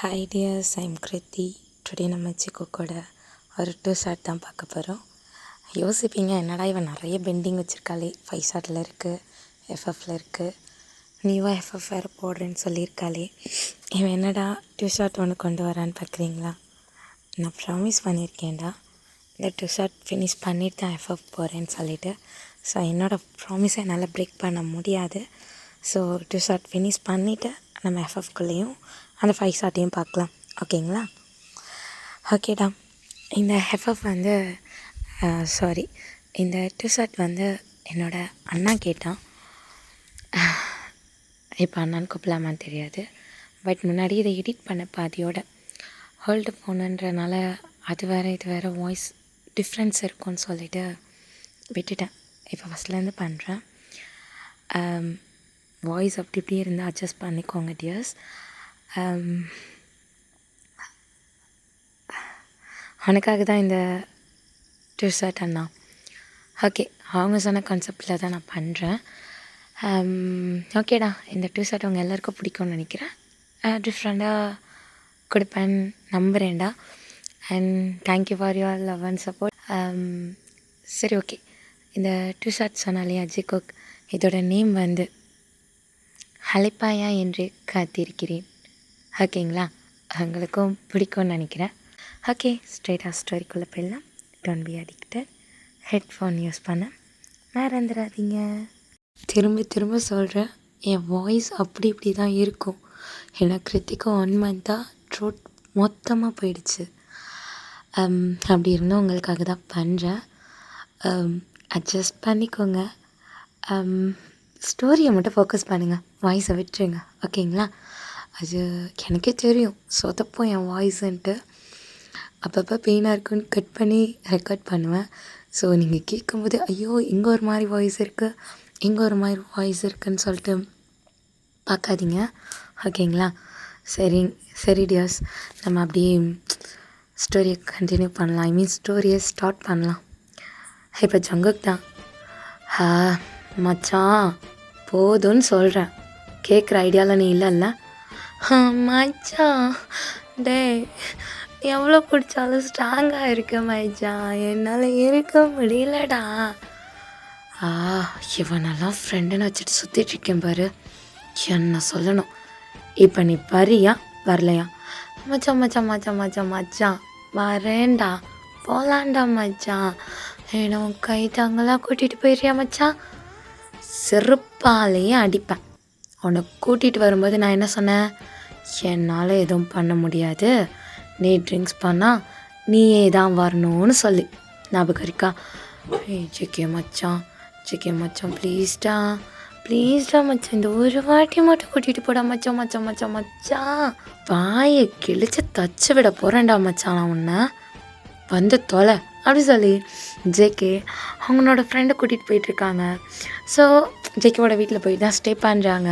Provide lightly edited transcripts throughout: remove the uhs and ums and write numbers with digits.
Hi tears, I'm Kriti. Today நம்ம சிக்கோட ஒரு 2 short தான் பார்க்க போகிறோம். யோசிப்பீங்க, என்னடா இவன் நிறைய பெண்டிங் வச்சுருக்காளே, 5 ஷார்ட்டில் இருக்குது, எஃப்எஃப்பில் இருக்குது, நீவாக எஃப்எஃப் வேறு போடுறேன்னு சொல்லியிருக்காளே, இவன் என்னடா 2 ஷார்ட் ஒன்று கொண்டு வரான்னு பார்க்குறீங்களா? நான் ப்ராமிஸ் பண்ணியிருக்கேன்டா, இந்த 2 ஷார்ட் ஃபினிஷ் பண்ணிவிட்டு தான் எஃப்எஃப் போகிறேன்னு சொல்லிவிட்டு. ஸோ என்னோடய ப்ராமிஸை என்னால் பிரேக் பண்ண முடியாது. ஸோ 2 ஷார்ட் ஃபினிஷ் பண்ணிவிட்டு நம்ம எஃப்எஃப்குள்ளேயும் அந்த 5 ஷார்ட்டையும் பார்க்கலாம், ஓகேங்களா? ஓகேடா. இந்த எஃப்எஃப் வந்து இந்த 2 ஷார்ட் வந்து என்னோடய அண்ணா கேட்டான். இப்போ அண்ணான்னு கூப்பிடலாமான்னு தெரியாது, பட் முன்னாடி இதை எடிட் பண்ண பாதியோட ஹோல்டு ஃபோனுன்றனால அது வேறு இது வேறு வாய்ஸ் டிஃப்ரென்ஸ் இருக்கும்னு சொல்லிவிட்டு விட்டுட்டேன். இப்போ ஃபஸ்ட்லேருந்து பண்ணுறேன். வாய்ஸ் அப்படி இப்படி இருந்தால் அட்ஜஸ்ட் பண்ணிக்கோங்க டியர்ஸ். அவனுக்காக தான் இந்த 2 ஷார்ட் அண்ணா. ஓகே, அவங்க சொன்ன கான்செப்டில் தான் நான் பண்ணுறேன். ஓகேடா, இந்த 2 ஷார்ட் அவங்க எல்லாேருக்கும் பிடிக்கும்னு நினைக்கிறேன். டிஃப்ரெண்ட்டாக கொடுப்பேன் நம்புகிறேன்டா. And thank you for your love and support. சரி, ஓகே. இந்த 2 ஷார்ட் சொன்னாலே அஜய் குக், இதோட நேம் வந்து அழைப்பாயா என்று காத்திருக்கிறேன். ஓகேங்களா? அவங்களுக்கும் பிடிக்கும்னு நினைக்கிறேன். ஓகே, ஸ்ட்ரெயிட்டாக ஸ்டோரிக்குள்ளே போயிடலாம். Don't be addicted. Headphone use பண்ண மறந்துடாதீங்க. திரும்ப திரும்ப சொல்கிறேன், என் வாய்ஸ் அப்படி இப்படி தான் இருக்கும். ஏன்னா கிருத்திக்கு 1 மந்த்தாக த்ரோட் மொத்தமாக போயிடுச்சு. அப்படி இருந்தால் உங்களுக்காக தான் பண்ணுறேன். அட்ஜஸ்ட் பண்ணிக்கோங்க. ஸ்டோரியை மட்டும் ஃபோக்கஸ் பண்ணுங்கள், வாய்ஸை விட்டுருங்க, ஓகேங்களா? அது எனக்கே தெரியும், சொதப்போம் என் வாய்ஸுன்ட்டு. அப்பப்போ பெயினாக இருக்குன்னு கட் பண்ணி ரெக்கார்ட் பண்ணுவேன். ஸோ நீங்கள் கேட்கும்போது ஐயோ இங்கே ஒரு மாதிரி வாய்ஸ் இருக்குது, இங்கே ஒரு மாதிரி வாய்ஸ் இருக்குதுன்னு சொல்லிட்டு பார்க்காதீங்க, ஓகேங்களா? சரி டியர்ஸ், நம்ம அப்படியே ஸ்டோரியை கண்டினியூ பண்ணலாம். ஐ மீன் ஸ்டோரியை ஸ்டார்ட் பண்ணலாம். இப்போ ஜங்குக் தான். மச்சான் போதும்னு சொல்கிறேன், கேட்குற ஐடியாவில் நீ இல்லைல்ல? மச்சான் டே, எவ்வளோ பிடிச்சாலும் ஸ்ட்ராங்காக இருக்க மச்சான், என்னால் இருக்க முடியலடா. இவனெல்லாம் ஃப்ரெண்டுன்னு வச்சுட்டு சுற்றிட்டுருக்கேன் பாரு, என்ன சொல்லணும்? இப்போ நீ வரியா வரலையா? மச்சான் மச்சான் மச்சான் மச்சான் மச்சான் வரேன்டா, போகலான்டா மச்சான், ஏன்னா கை தாங்களாக கூட்டிகிட்டு போயிடுறியா மச்சான்? செருப்பாலேயே அடிப்பேன். உன்னை கூட்டிகிட்டு வரும்போது நான் என்ன சொன்னேன்? என்னால் எதுவும் பண்ண முடியாது, நீ ட்ரிங்க்ஸ் பண்ணால் நீயே தான் வரணும்னு சொல்லி ஞாபகம் இருக்கா? ஜிகே மச்சான் ப்ளீஸ்டா மச்சான், இந்த ஒரு வாட்டி மட்டும் கூட்டிகிட்டு போடா மச்சான் மச்சான் மச்சான் மச்சான். வாயை கிழிச்சு தச்சு விட போகிறேன்டா மச்சான், நான் உன்னை வந்து தொலை அப்படி சொல்லி ஜேகே அவங்களோட ஃப்ரெண்டை கூட்டிகிட்டு போயிட்டுருக்காங்க. ஸோ ஜேகேவோட வீட்டில் போய் தான் ஸ்டே பண்ணுறாங்க.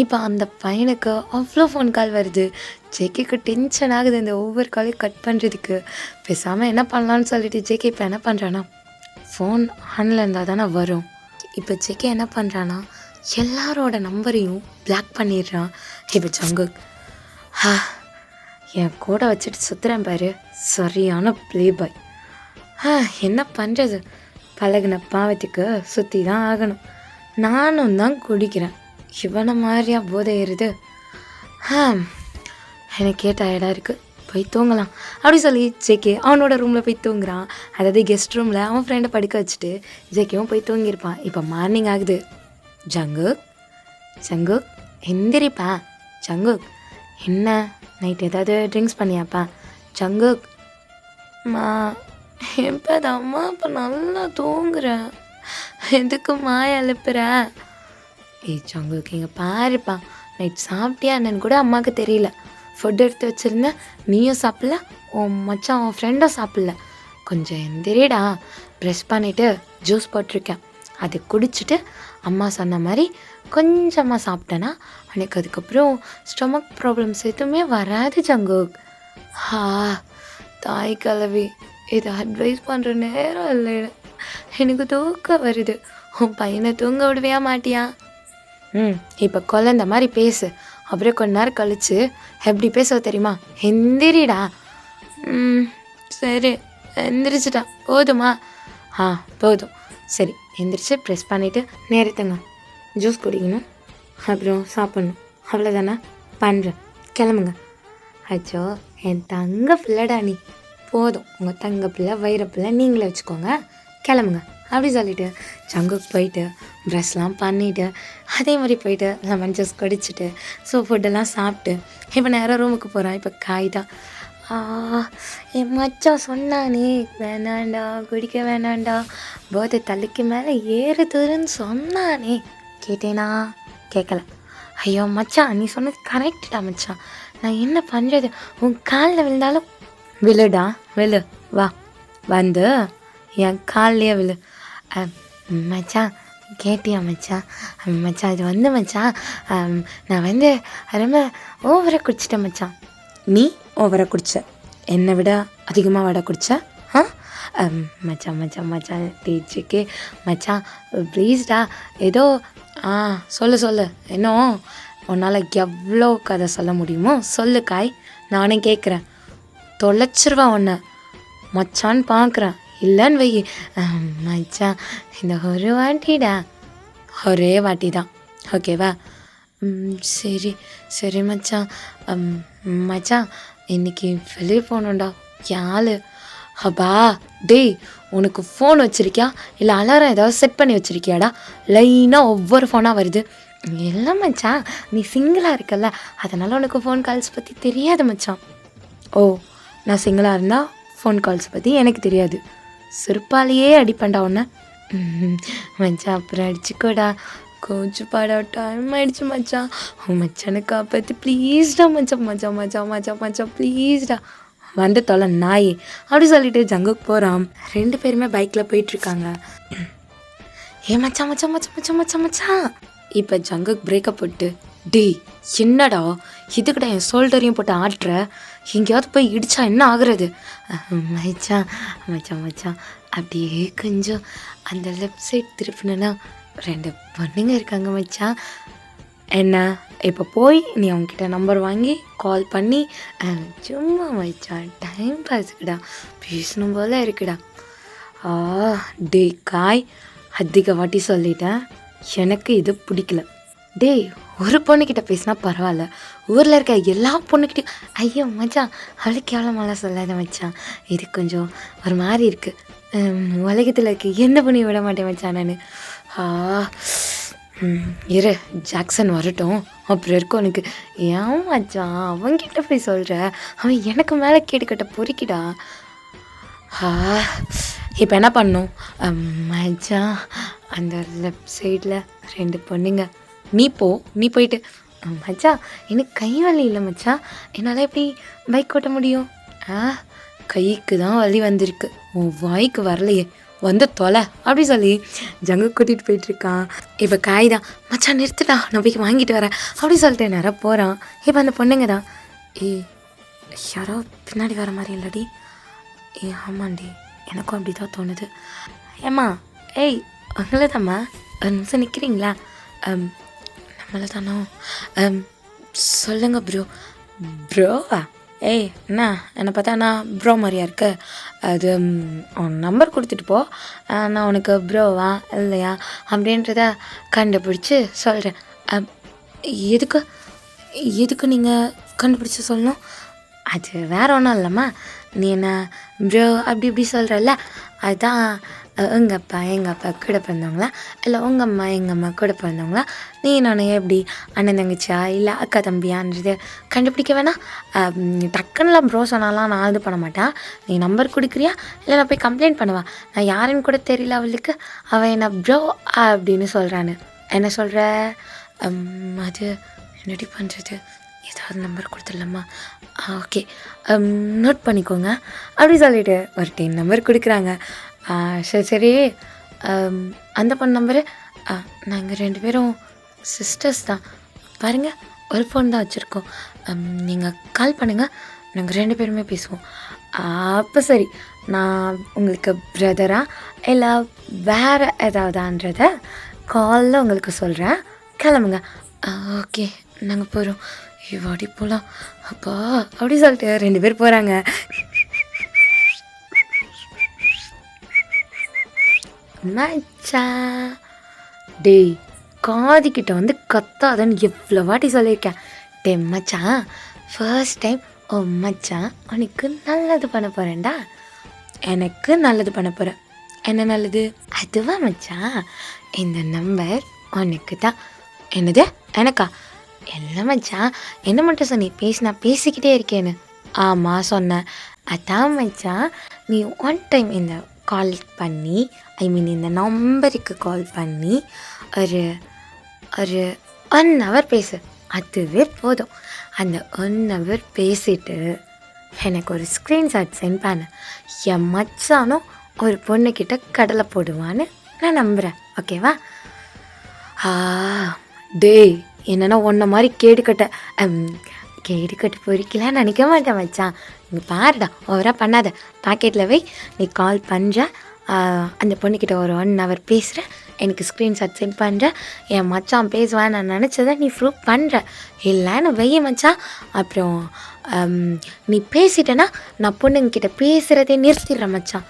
இப்போ அந்த பையனுக்கு அவ்வளோ ஃபோன் கால் வருது. ஜேகேக்கு டென்ஷன் ஆகுது இந்த ஒவ்வொரு காலையும் கட் பண்ணுறதுக்கு. பேசாமல் என்ன பண்ணலான்னு சொல்லிட்டு ஜேகே இப்போ என்ன பண்ணுறான்னா, ஃபோன் ஆனில் இருந்தால் தானே வரும். இப்போ ஜேகே என்ன பண்ணுறான்னா, எல்லாரோட நம்பரையும் பிளாக் பண்ணிடுறான். இப்போ ஜங்குக் என் கூட வச்சுட்டு சுற்றுறேன் பாரு, சரியான ப்ளே பாய். என்ன பண்ணுறது, பழகின பாவத்துக்கு சுற்றி தான் ஆகணும். நானும் தான் குடிக்கிறேன், இவனை மாதிரியா போதை ஏறுது? எனக்கே டயர்டாக இருக்குது, போய் தூங்கலாம் அப்படி சொல்லி ஜேகே அவனோட ரூமில் போய் தூங்குறான். அதாவது கெஸ்ட் ரூமில் அவன் ஃப்ரெண்டை படுக்க வச்சுட்டு ஜேகேவும் போய் தூங்கியிருப்பான். இப்போ மார்னிங் ஆகுது. ஜங்குக் எந்திரிப்பா. ஜங்குக் என்ன நைட் ஏதாவது ட்ரிங்க்ஸ் பண்ணியாப்பா? ஜங்குக் எப்போதாம்மா இப்போ நல்லா தூங்குறேன், எதுக்குமா எழுப்புற? ஜங்குக் இங்கே பாருப்பா, நைட் சாப்பிட்டியா என்னன்னு கூட அம்மாவுக்கு தெரியல. ஃபுட் எடுத்து வச்சுருந்தேன், நீயும் சாப்பிடல, உன் மச்சான் உன் ஃப்ரெண்டும் சாப்பிடல. கொஞ்சம் எந்திரிடா. ப்ரெஷ் பண்ணிவிட்டு ஜூஸ் போட்டிருக்கேன், அதை குடிச்சிட்டு அம்மா சொன்ன மாதிரி கொஞ்சமாக சாப்பிட்டேன்னா எனக்கு அதுக்கப்புறம் ஸ்டொமக் ப்ராப்ளம்ஸ் எதுவுமே வராது ஜங்குக். தாய் கலவி, இதை அட்வைஸ் பண்ணுற நேரம் இல்லை, எனக்கு தூக்கம் வருது. உன் பையனை தூங்க விடுவியா மாட்டியா? இப்போ குழந்த மாதிரி பேசு, அப்புறம் கொஞ்ச நேரம் கழிச்சு எப்படி பேச தெரியுமா? எந்திரிடா. சரி எந்திரிச்சிட்டா போதுமா? போதும். சரி எந்திரிச்சு ப்ரெஸ் பண்ணிவிட்டு நேரத்துங்க ஜூஸ் குடிக்கணும், அப்புறம் சாப்பிட்ணும், அவ்வளோதானே? பண்ணுறேன், கிளம்புங்க. அச்சோ என் தங்க பிள்ளைடா நீ, போதும் உங்கள் தங்க பிள்ளை வைர பிள்ளை நீங்களே வச்சுக்கோங்க, கிளம்புங்க அப்படி சொல்லிவிட்டு ஜங்குக்கு போயிட்டு ப்ரெஷ்லாம் பண்ணிவிட்டு அதே மாதிரி போயிட்டு லெமன் ஜூஸ் குடிச்சிட்டு ஃபுட்டெல்லாம் சாப்பிட்டு இப்போ நேரம் ரூமுக்கு போகிறேன். இப்போ காய் தான். என் மச்சான் சொன்னானே வேணாண்டா குடிக்க வேணாண்டா, போதை தலைக்கு மேலே ஏறுதுன்னு சொன்னானே, கேட்டேனா? கேட்கல. ஐயோ மச்சான் நீ சொன்னது கரெக்டுடா மச்சான், நான் என்ன பண்ணுறது? உன் காலில் விழுந்தாலும் விழுடா, விழு, வா வந்து என் கால்லையே விழு. மச்சான் கேட்டியா மச்சான்? மச்சான் இது வந்து மச்சான் நான் வந்து ரொம்ப ஓவராக குடிச்சிட்டேன் மச்சான். நீ ஓவராக குடிச்ச, என்னை விட அதிகமாக வடை குடிச்ச? மச்சான் மச்சான் மச்சான் டீச்சுக்கு மச்சான் ப்ளீஸ்டா, ஏதோ சொல்லு இன்னும் உன்னால் எவ்வளோ கதை சொல்ல முடியுமோ சொல்லு காய், நானே கேட்குறேன். தொலைச்சிருவா உன்னை மச்சான்னு பார்க்குறேன், இல்லைன்னு வை. மச்சான் இந்த ஒரு வாட்டிடா, ஒரே வாட்டி தான், ஓகேவா? சரி சரி மச்சான். மச்சான் இன்னைக்கு வெளியே போகணுண்டா. யாழ் அப்பா டேய், உனக்கு ஃபோன் வச்சுருக்கியா இல்லை அலாரம் ஏதாவது செட் பண்ணி வச்சுருக்கியாடா? லைனாக ஒவ்வொரு ஃபோனாக வருது. இல்லை மச்சான் நீ சிங்கிளாக இருக்கல்ல, அதனால் உனக்கு ஃபோன் கால்ஸ் பற்றி தெரியாது மச்சான். ஓ நான் சிங்கிளாக இருந்தால் ஃபோன் கால்ஸ் பற்றி எனக்கு தெரியாது, சிறுப்பாலேயே அடிப்பேன்டா உன்னை. மச்சான் அப்புறம் அடிச்சுக்கோடா, கோச்சுப்பாடா, டைம் ஆகிடுச்சு மச்சான், மச்சானுக்கு காப்பாற்றி ப்ளீஸ்டா மச்சான், மச்சான் மச்சான் மச்சான் மச்சான் ப்ளீஸ்டா, வந்து தொலை நாயே அப்படி சொல்லிட்டு ஜங்குக்கு போகிறான். 2 பேருமே பைக்கில் போயிட்டுருக்காங்க. மச்சான் மச்சான் மச்சான் மச்சான் மச்சான் மச்சான் இப்போ ஜங்குக்கு பிரேக்கப் போட்டு, டேய் என்னடா இதுக்கிட்ட என் ஷோல்டரையும் போட்டு ஆட்டுற, எங்கேயாவது போய் இடிச்சா என்ன ஆகுறது? மச்சான் மச்சான் மச்சான் அப்படியே கொஞ்சம் அந்த லெஃப்ட் சைட் திருப்பினா 2 பொண்ணுங்க இருக்காங்க மச்சான். என்ன இப்போ போய் நீ அவங்கக்கிட்ட நம்பர் வாங்கி கால் பண்ணி சும்மா மச்சான் டைம் பாஸுக்குடா பேசணும் போல இருக்குடா. டே காய் அதிக வாட்டி சொல்லிட்டேன், எனக்கு இது பிடிக்கல. டேய் ஒரு பொண்ணுக்கிட்ட பேசினா பரவாயில்ல, ஊரில் இருக்க எல்லா பொண்ணுக்கிட்டையும் ஐயோ மச்சான் அவளுக்கு எவ்வளோமாலாம் சொல்லாத மச்சான், இது கொஞ்சம் ஒரு மாதிரி இருக்குது, உலகத்தில் இருக்க எந்த பொண்ணையும் விட மாட்டேன் மச்சான் நான். இரு ஜாக்சன் வரட்டும் அப்புறம் இருக்கும் உனக்கு. ஏன் மச்சான் அவன்கிட்ட போய் சொல்கிற, அவன் எனக்கு மேலே கேட்டுக்கிட்ட பொறுக்கிடா. இப்போ என்ன பண்ணும் மச்சான், அந்த லெஃப்ட் சைடில் 2 பொண்ணுங்க, நீ போயிட்டு மச்சான் எனக்கு கை வலி இல்லை மச்சான், என்னால் எப்படி பைக் ஓட்ட முடியும்? கைக்கு தான் வலி வந்திருக்கு, உன் வாய்க்கு வரலையே, வந்து தொலை அப்படி சொல்லி ஜங்கு கூட்டிகிட்டு போயிட்டுருக்கான். இப்போ காய் தான், மச்சான் நிறுத்துடா நான் போய் வாங்கிட்டு வரேன் அப்படி சொல்லிட்டு நேராக போகிறான். இப்போ அந்த பொண்ணுங்க தான், யாரோ பின்னாடி வர மாதிரி இல்லடி? ஆமாண்டி எனக்கும் அப்படி தான் தோணுது. ஏம்மா உங்களை தாம்மா, ஒரு நிமிஷம் நிற்கிறீங்களா? நம்மளை தானோ? சொல்லுங்கள் ப்ரோவா? என்ன என்னை பார்த்தா நான் ப்ரோ மாதிரியா இருக்கு? அது உன் நம்பர் கொடுத்துட்டு போ, நான் உனக்கு ப்ரோவா இல்லையா அப்படின்றத கண்டுபிடிச்சி சொல்கிறேன். எதுக்கு நீங்கள் கண்டுபிடிச்சி சொல்லணும்? அது வேறு ஒன்றும் இல்லைம்மா, நீ என்ன ப்ரோ அப்படி இப்படி சொல்கிறல்ல, அதுதான் உங்கள் அப்பா எங்கள் அப்பா கூட பிறந்தவங்களா இல்லை உங்கள் அம்மா எங்கள் அம்மா கூட பிறந்தவங்களா, நீ நான் எப்படி அண்ணன் தங்கச்சியா இல்லை அக்கா தம்பியான்றது கண்டுபிடிக்க வேணாம். டக்குன்னுலாம் ப்ரோ சொன்னாலாம் நான் இது பண்ண மாட்டேன். நீ நம்பர் கொடுக்குறியா இல்லை நான் போய் கம்ப்ளைண்ட் பண்ணுவா? நான் யாருன்னு கூட தெரியல அவளுக்கு, அவன் என்ன ப்ரோ அப்படின்னு சொல்கிறான்னு. என்ன சொல்கிற? அது என்னடி பண்ணுறது, ஏதாவது நம்பர் கொடுத்துடலாமா? ஓகே நோட் பண்ணிக்கோங்க அப்படி சொல்லிவிட்டு ஒரு 10 நம்பர் கொடுக்குறாங்க. சரி அந்த பொண்ணு நம்பரு, நாங்கள் 2 பேரும் சிஸ்டர்ஸ் தான் பாருங்கள், ஒரு ஃபோன் தான் வச்சுருக்கோம், நீங்கள் கால் பண்ணுங்கள், நாங்கள் 2 பேருமே பேசுவோம். அப்போ சரி, நான் உங்களுக்கு பிரதரா இல்லை வேறு ஏதாவதான்றத காலில் உங்களுக்கு சொல்கிறேன், கிளம்புங்க. ஓகே நாங்கள் போகிறோம். வாடி போகலாம் அப்பா அப்படி சொல்லிட்டு 2 பேர் போகிறாங்க. மச்சான் டேய் காதுகிட்ட வந்து கத்தாதன்னு எவ்வளோ வாட்டி சொல்லியிருக்கேன். டே மச்சான் ஃபர்ஸ்ட் டைம் ஓ மச்சான் உனக்கு நல்லது பண்ண போகிறேன்டா. எனக்கு நல்லது பண்ண போகிறேன். என்ன நல்லது? அதுவா மச்சான், இந்த நம்பர் உனக்கு தான். என்னது எனக்கா? எல்லாம் மச்சான் என்ன மட்டும் சொன்னி பேசிக்கிட்டே இருக்கேன்னு. ஆமாம் சொன்னேன். அதான் மச்சான் நீ ஒன் டைம் இந்த கால் பண்ணி இந்த நம்பருக்கு கால் பண்ணி ஒரு ஒரு 1 hour பேசு. அதுவே போதும். அந்த 1 hour பேசிட்டு எனக்கு ஒரு ஸ்க்ரீன்ஷாட் சென்ட் பண்ண. என் மச்சானும் ஒரு பொண்ணுக்கிட்ட கடலை போடுவான்னு நான் நம்புகிறேன். ஓகேவா? டேய் என்னென்னா ஒன்றை மாதிரி கேடுக்கட்டு பொறிக்கலாம் நினைக்க மாட்டேன் மச்சான். இங்கே பாருடா ஓவராக பண்ணாத. பாக்கெட்டில் போய் நீ கால் பண்ணுற, அந்த பொண்ணுக்கிட்ட ஒரு 1 hour பேசுகிற, எனக்கு ஸ்க்ரீன்ஷாட் சென்ட் பண்ணுற, என் மச்சான் பேசுவான்னு நான் நினச்சதை நீ ப்ரூவ் பண்ணுற. இல்லைன்னு வெய்ய மச்சான். அப்புறம் நீ பேசிட்டேன்னா நான் பொண்ணுங்கிட்ட பேசுகிறதே நிறுத்திடுறேன் மச்சான்.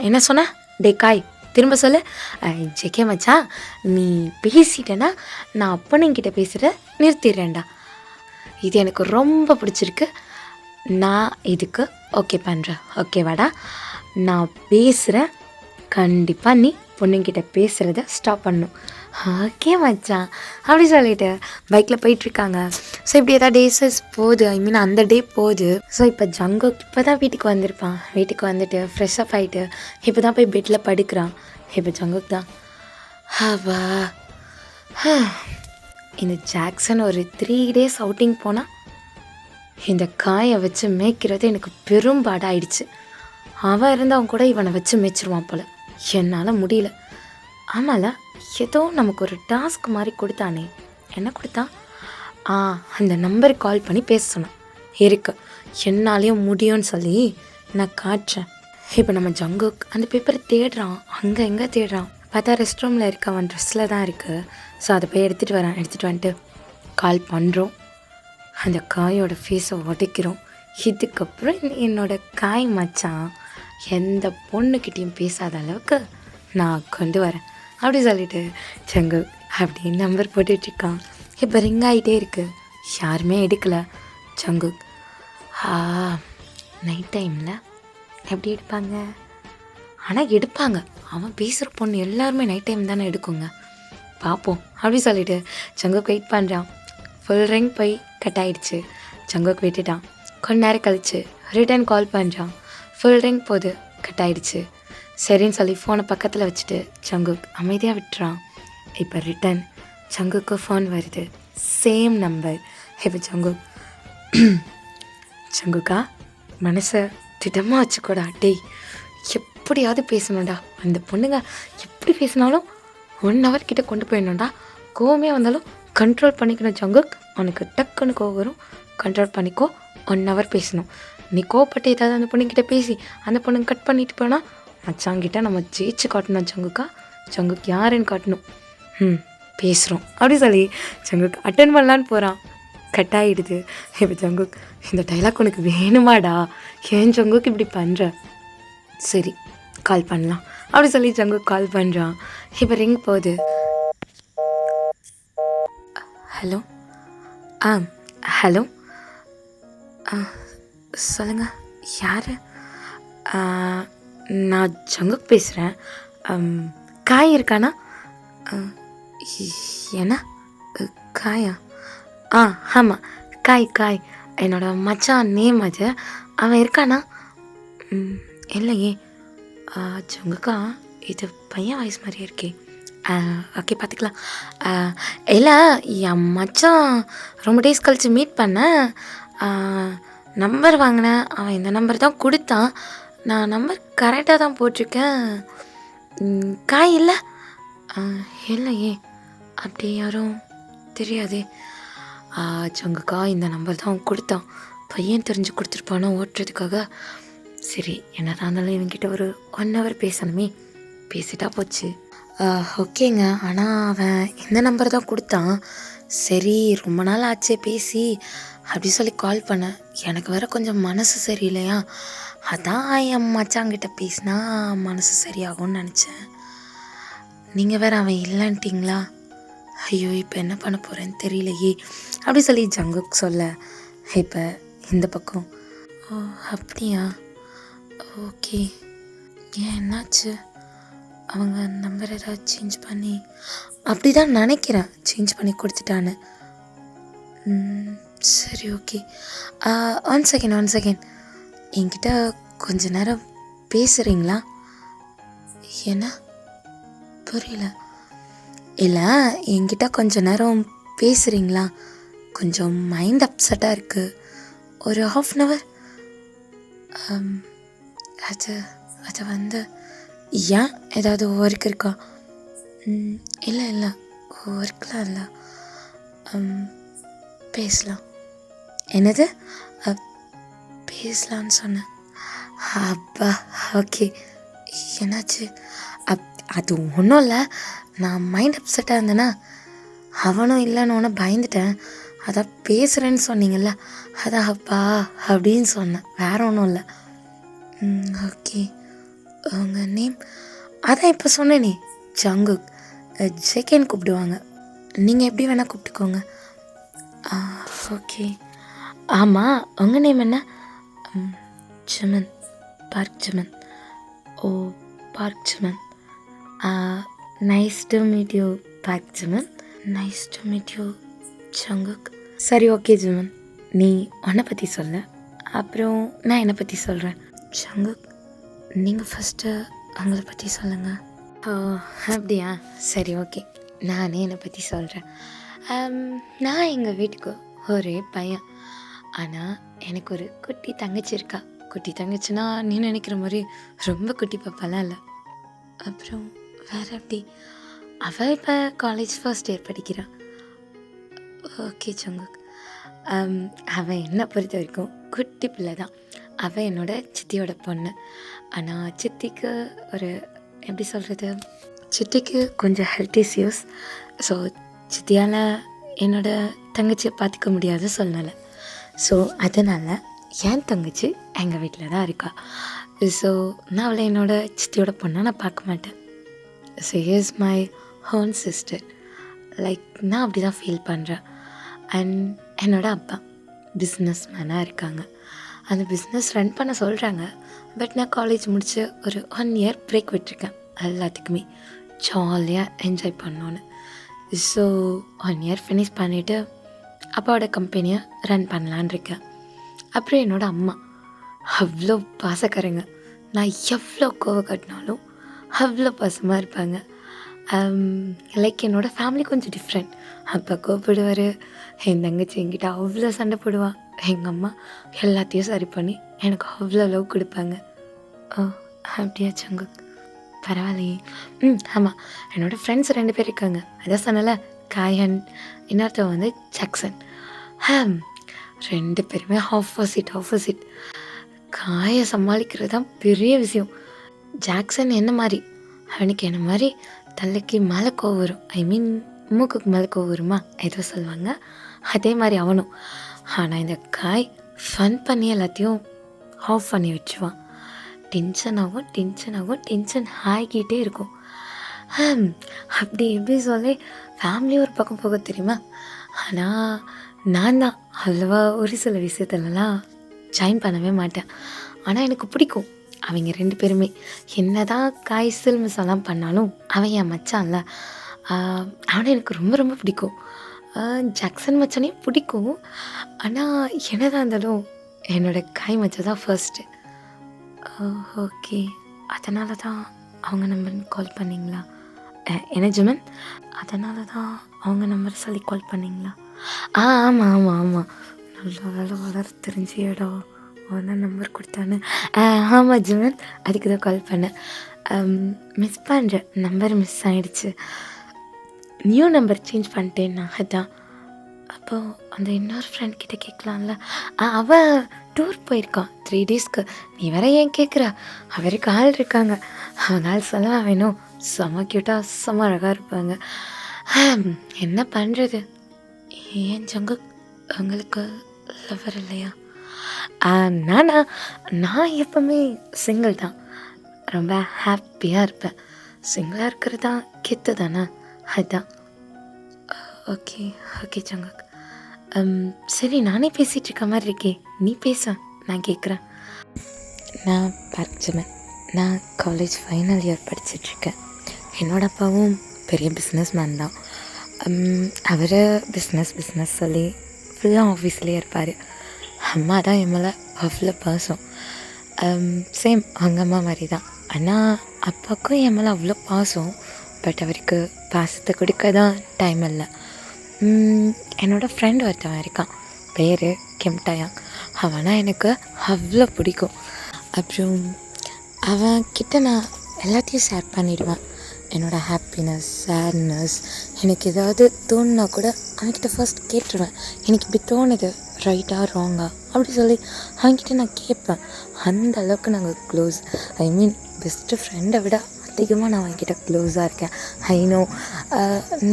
என்ன சொன்ன? டே காய் திரும்ப சொல்லு. ஜெகே மச்சான் நீ பேசிட்டேன்னா நான் பொண்ணுங்கிட்ட பேசுகிறத நிறுத்திடுறேன்டா. இது எனக்கு ரொம்ப பிடிச்சிருக்கு. நான் இதுக்கு ஓகே பண்ணுறேன். ஓகேவாடா? நான் பேசுகிறேன். கண்டிப்பாக நீ பொண்ணுங்கிட்ட பேசுகிறத ஸ்டாப் பண்ணணும். ஓகே மச்சான் அப்படி சொல்லிட்டு பைக்கில் போயிட்டுருக்காங்க. ஸோ இப்படி ஏதாவது டேஸஸ் போகுது. அந்த டே போகுது. ஸோ இப்போ ஜங்குக் இப்போ தான் வீட்டுக்கு வந்திருப்பான். வீட்டுக்கு வந்துட்டு ஃப்ரெஷ்ஷப் ஆகிட்டு இப்போ தான் போய் பெட்டில் படுக்கிறான். இப்போ ஜங்குக் தான் ஹவா இந்த ஜாக்சன் ஒரு 3 days அவுட்டிங் போனால் இந்த காயை வச்சு மேய்க்கிறது எனக்கு பெரும்பாடாயிடுச்சு. அவன் இருந்தவன் கூட இவனை வச்சு மேய்ச்சிருவான் போல். என்னால் முடியல. ஆமால ஏதோ நமக்கு ஒரு டாஸ்க் மாதிரி கொடுத்தானே. என்ன கொடுத்தான்? அந்த நம்பருக்கு கால் பண்ணி பேச சொன்னான். இருக்கு என்னாலேயும் முடியும்னு சொல்லி நான் காட்டுறேன். இப்போ நம்ம ஜங்குக் அந்த பேப்பரை தேடுறான். அங்கே எங்கே தேடுறான் பார்த்தா ரெஸ்ட் ரூமில் இருக்க அவன் ட்ரெஸ்ஸில் தான் இருக்குது. ஸோ அதை போய் எடுத்துகிட்டு வந்துட்டு கால் பண்ணுறோம். அந்த காயோட ஃபேஸை உடைக்கிறோம். இதுக்கப்புறம் என்னோட காய் மச்சான் எந்த பொண்ணுக்கிட்டையும் பேசாத அளவுக்கு நான் கொண்டு வரேன் அப்படி சொல்லிட்டு ஜங்குக் அப்படி நம்பர் போட்டுட்ருக்கான். இப்போ ரிங் ஆகிட்டே இருக்குது. யாருமே எடுக்கலை. ஜங்குக் நைட் டைமில் எப்படி எடுப்பாங்க? ஆனால் எடுப்பாங்க. அவன் பேசுகிற பொண்ணு எல்லாருமே நைட் டைம் தானே எடுக்குங்க. பார்ப்போம் அப்படி சொல்லிட்டு ஜங்குக் வெயிட் பண்ணுறான். ஃபுல் ரிங் போய் கட் ஆகிடுச்சு. ஜங்குக் விட்டுட்டான். கொஞ்ச நேரம் கழிச்சு ரிட்டன் கால் பண்ணுறான். ஃபுல் ரிங் போது கட் ஆகிடுச்சு. சரின்னு சொல்லி ஃபோனை பக்கத்தில் வச்சுட்டு ஜங்குக் அமைதியாக விட்டுறான். இப்போ ரிட்டன் ஜங்குக்கு ஃபோன் வருது. Same number. இப்போ ஜங்குக்கா மனசை திடமாக வச்சுக்கூடா. டேய் எப்படியாவது பேசணும்டா. அந்த பொண்ணுங்க எப்படி பேசினாலும் 1 hour கிட்டே கொண்டு போயிடணும்டா. கோவமே வந்தாலும் கண்ட்ரோல் பண்ணிக்கணும் ஜங்குக். உனக்கு டக்குன்னு கோவம் வரும். கண்ட்ரோல் பண்ணிக்கோ. 1 hour பேசணும். நீ கோவப்பட்டு ஏதாவது அந்த பொண்ணுக்கிட்ட பேசி அந்த பொண்ணுங்க கட் பண்ணிட்டு போனால் மச்சாங்கிட்ட நம்ம ஜெயிச்சு காட்டணும் ஜங்குக்கா. ஜங்குக் யாருன்னு காட்டணும். பேசுகிறோம் அப்படி சொல்லி ஜங்குக் அட்டன் பண்ணலான்னு போகிறான். கட் ஆகிடுது. இப்போ ஜங்குக் இந்த டைலாக் உனக்கு வேணுமாடா? ஏன் ஜங்குக் இப்படி பண்ணுற? சரி கால் பண்ணலாம் அப்படி சொல்லி ஜங்குக் கால் பண்ணுறான். இப்போ ரிங் போகுது. ஹலோ ஹலோ சொல்லுங்கள் யார்? நான் ஜங்குக் பேசுகிறேன். காய் இருக்கானா? என்ன காயா? ஆமாம் காய் என்னோட மச்சான் நேம் அது. அவன் இருக்கானா? இல்லையே. ஜங்குக்கா இது பையன் வாய்ஸ் மாதிரியே இருக்கே. ஓகே பார்த்துக்கலாம். இல்லை என் மச்சான் ரொம்ப டேஸ் கழித்து மீட் பண்ணேன். நம்பர் வாங்கினேன். அவன் இந்த நம்பர் தான் கொடுத்தான். நான் நம்பர் கரெக்டாக தான் போட்டிருக்கேன். காய் இல்லை. இல்லையே அப்படி யாரும் தெரியாதே. ஜங்குக்கா இந்த நம்பர் தான் அவன் கொடுத்தான். பையன் தெரிஞ்சு கொடுத்துருப்பானோ ஓட்டுறதுக்காக. சரி என்னதான் இருந்தாலும் இவன்கிட்ட ஒரு 1 hour பேசணுமே. பேசிட்டா போச்சு. ஓகேங்க. ஆனால் அவன் இந்த நம்பர் தான் கொடுத்தான். சரி ரொம்ப நாள் ஆச்சே பேசி அப்படி சொல்லி கால் பண்ணேன். எனக்கு வேற கொஞ்சம் மனசு சரியில்லையா, அதான் என் மச்சாங்கிட்ட பேசினா மனசு சரியாகும்னு நினச்சேன். நீங்கள் வேற அவன் இல்லைன்ட்டிங்களா? ஐயோ இப்போ என்ன பண்ண போகிறேன்னு தெரியலையே அப்படி சொல்லி ஜங்குக் சொல்ல, இப்போ இந்த பக்கம் ஓ அப்படியா, ஓகே. ஏன் என்னாச்சு? அவங்க நம்பர் ஏதாவது சேஞ்ச் பண்ணி, அப்படி தான் நினைக்கிறேன் சேஞ்ச் பண்ணி கொடுத்துட்டான்னு. சரி ஓகே. ஒன் செகண்ட் என்கிட்ட கொஞ்ச நேரம் பேசுகிறீங்களா? என்ன புரியல. இல்லை என்கிட்ட கொஞ்ச நேரம் பேசுகிறீங்களா? கொஞ்சம் மைண்ட் அப்செட்டாக இருக்குது. ஒரு 1/2 hour. அது அது வந்து ஏன் ஏதாவது ஒர்க் இருக்கா? இல்லை ஒர்க்லாம் இல்லை. பேசலாம். என்னது? பேசலான்னு சொன்னேன். அப்பா ஓகே. என்னாச்சு? அது ஒன்றும் இல்லை, நான் மைண்ட் அப்செட்டாக இருந்தேன்னா அவனும் இல்லைன்னு ஒன்று பயந்துட்டேன். அதான் பேசுகிறேன்னு சொன்னீங்கல்ல, அதான் அப்பா அப்படின்னு சொன்னேன், வேற ஒன்றும் இல்லை. ஓகே. உங்கள் நேம்? அதான் இப்போ சொன்னேனே, ஜங்குக். ஜெகன் கூப்பிடுவாங்க, நீங்கள் எப்படி வேணால் கூப்பிட்டுக்கோங்க. ஓகே. ஆமாம் உங்கள் நேம் என்ன? Jimin, Park Jimin. Oh Park Jimin. Nice to meet you Park Jimin. Nice to meet you Jungkook. சரி ஓகே ஜிமன், நீ உன்னை பற்றி சொல்ல, அப்புறம் நான் என்னை பற்றி சொல்கிறேன். ஜங்குக் நீங்கள் ஃபஸ்ட்டு அவங்கள பற்றி சொல்லுங்கள். ஓ அப்படியா, சரி ஓகே. நானே என்னை பற்றி சொல்கிறேன். நான் எங்கள் வீட்டுக்கு ஒரே பையன், ஆனால் எனக்கு ஒரு குட்டி தங்கச்சி இருக்கா. குட்டி தங்கச்சின்னா நீ நினைக்கிற மாதிரி ரொம்ப குட்டி பாப்பாலாம் இல்லை. அப்புறம் வேறு எப்படி, அவள் இப்போ காலேஜ் ஃபர்ஸ்ட் இயர் படிக்கிறான். Okay Jungkook. அவன் என்னை பொறுத்த வரைக்கும் குட்டி பிள்ளை தான். அவள் என்னோட சித்தியோட பொண்ணு. ஆனால் சித்திக்கு ஒரு எப்படி சொல்கிறது, சித்திக்கு கொஞ்சம் ஹெல்த் இஷ்யூஸ். ஸோ சித்தியால் என்னோட தங்கச்சியை பார்த்துக்க முடியாத சூழ்நிலை. ஸோ அதனால் என் தங்கச்சி எங்கள் வீட்டில் தான் இருக்கா. ஸோ நான் அவளை என்னோட சித்தியோட பொண்ணை நான் பார்க்க மாட்டேன். So is my own sister. Like நான் அப்படி தான் ஃபீல் பண்ணுறேன். அண்ட் என்னோடய அப்பா பிஸ்னஸ் மேனாக இருக்காங்க. அந்த பிஸ்னஸ் ரன் பண்ண சொல்கிறாங்க. பட் நான் காலேஜ் முடித்து ஒரு 1 year பிரேக் விட்டுருக்கேன், எல்லாத்துக்குமே ஜாலியாக என்ஜாய் பண்ணோன்னு. ஸோ 1 year ஃபினிஷ் பண்ணிவிட்டு அப்பாவோட கம்பெனியை ரன் பண்ணலான் இருக்கேன். அப்புறம் என்னோடய அம்மா அவ்வளோ பாசக்காரங்க. நான் எவ்வளோ கோவம் கட்டினாலும் அவ்வளோ பாசமாக இருப்பாங்க. லைக் என்னோடய ஃபேமிலி கொஞ்சம் டிஃப்ரெண்ட். அப்பா கோவப்படுவார், என் தங்கச்சி என்கிட்ட அவ்வளோ சண்டை போடுவான். எங்கள் அம்மா எல்லாத்தையும் சரி பண்ணி எனக்கு அவ்வளோ லவ் கொடுப்பாங்க. ஓ அப்படியா ஜங்குக், பரவாயில்லையே. ஆமாம், என்னோடய ஃப்ரெண்ட்ஸ் 2 பேர் இருக்காங்க. அதான் சொன்னல, காயன், இன்னொருத்தவன் வந்து ஜாக்சன். 2 பேருமே ஆப்போசிட். காயை சமாளிக்கிறது தான் பெரிய விஷயம். ஜாக்சன் என்ன மாதிரி, அவனுக்கு என்ன மாதிரி தலைக்கு மேலே கோவம் வரும். ஐ மீன் மூக்குக்கு மேலே கோவம் வருமா ஏதோ சொல்லுவாங்க, அதே மாதிரி அவனும். ஆனால் இந்த காய் ஃபன் பண்ணி எல்லாத்தையும் ஆஃப் பண்ணி வச்சுவான். டென்ஷன் ஆகிக்கிட்டே இருக்கும். அப்படி எப்படி சொல்லி ஃபேமிலி ஒரு பக்கம் போக தெரியுமா. ஆனால் நான் தான் அவ்வளவா ஒரு சில விஷயத்துலலாம் ஜாயின் பண்ணவே மாட்டேன். ஆனால் எனக்கு பிடிக்கும் அவங்க 2 பேருமே. என்ன தான் காய் சில்மிசெல்லாம் பண்ணாலும் அவன் என் மச்சான்ல, அவனை எனக்கு ரொம்ப ரொம்ப பிடிக்கும். ஜாக்சன் மச்சானையும் பிடிக்கும். ஆனால் என்னதான் இருந்தாலும் என்னோடய காய் மச்சான் தான் ஃபர்ஸ்ட்டு. ஓகே, அதனால தான் அவங்க நம்பர் கால் பண்ணிங்களா? என்ன ஜிமன், அதனால தான் அவங்க நம்பர் சொல்லி கால் பண்ணிங்களா? ஆமாம், நல்லா வேலை வளர தெரிஞ்ச இடம், ஒன்றா நம்பர் கொடுத்தானு. ஆமாம் ஜிமன், அதுக்கு தான் கால் பண்ணேன். மிஸ் பண்ணுறேன், நம்பர் மிஸ் ஆகிடுச்சு. நியூ நம்பர் சேஞ்ச் பண்ணிட்டேன் நான், அதான். அப்போது அந்த இன்னொரு ஃப்ரெண்ட் கிட்டே கேட்கலாம்ல. அவள் டூர் போயிருக்கான் 3 daysக்கு. நீ வேற ஏன் கேட்குற, அவருக்கு ஆள் இருக்காங்க. அவனால் சொல்லலாம் வேணும், செம க்யூட்டாக செம அழகாக இருப்பாங்க. என்ன பண்ணுறது, ஏன் ஜங்கு உங்களுக்கு லவர் இல்லையா? நானா நான் எப்பவுமே சிங்கிள் தான். ரொம்ப ஹாப்பியாக இருப்பேன். சிங்கிளாக இருக்கிறது தான் கெத்து தானே, அதுதான். Okay okay Jungkook. சரி, நானே பேசிகிட்டு இருக்க மாதிரி இருக்கே, நீ பேச, நான் கேட்குறேன். நான் பார்க்ஜமன். நான் காலேஜ் ஃபைனல் இயர் படிச்சிட்ருக்கேன். என்னோட அப்பாவும் பெரிய பிஸ்னஸ் மேன் தான். அவர் பிஸ்னஸ் சொல்லி ஃபுல்லாக ஆஃபீஸ்லேயே இருப்பார். அம்மா தான் என் மேலே அவ்வளோ பாசம். சேம் அவங்க அம்மா மாதிரி தான். ஆனால் அப்பாவுக்கும் என் மேலே அவ்வளோ பாசம். பட் அவருக்கு பாசத்தை கொடுக்க தான் டைம் இல்லை. என்னோடய ஃப்ரெண்ட் ஒருத்தவன் இருக்கான், பேர் கெம்டாயாங். அவனா எனக்கு அவ்வளோ பிடிக்கும். அப்புறம் அவன்கிட்ட நான் எல்லாத்தையும் ஷேர் பண்ணிடுவேன். என்னோடய ஹாப்பினஸ், சேட்னஸ், எனக்கு ஏதாவது தோணுனா கூட அவன்கிட்ட ஃபர்ஸ்ட் கேட்டுருவேன். எனக்கு இப்படி தோணுது, ரைட்டா ராங்கா அப்படி சொல்லி அவன்கிட்ட நான் கேட்பேன். அந்த அளவுக்கு நாங்கள் க்ளோஸ். ஐ மீன் பெஸ்ட்டு ஃப்ரெண்டை விட அதிகமாக நான் அவன்கிட்ட க்ளோஸாக இருக்கேன். ஐ நோ,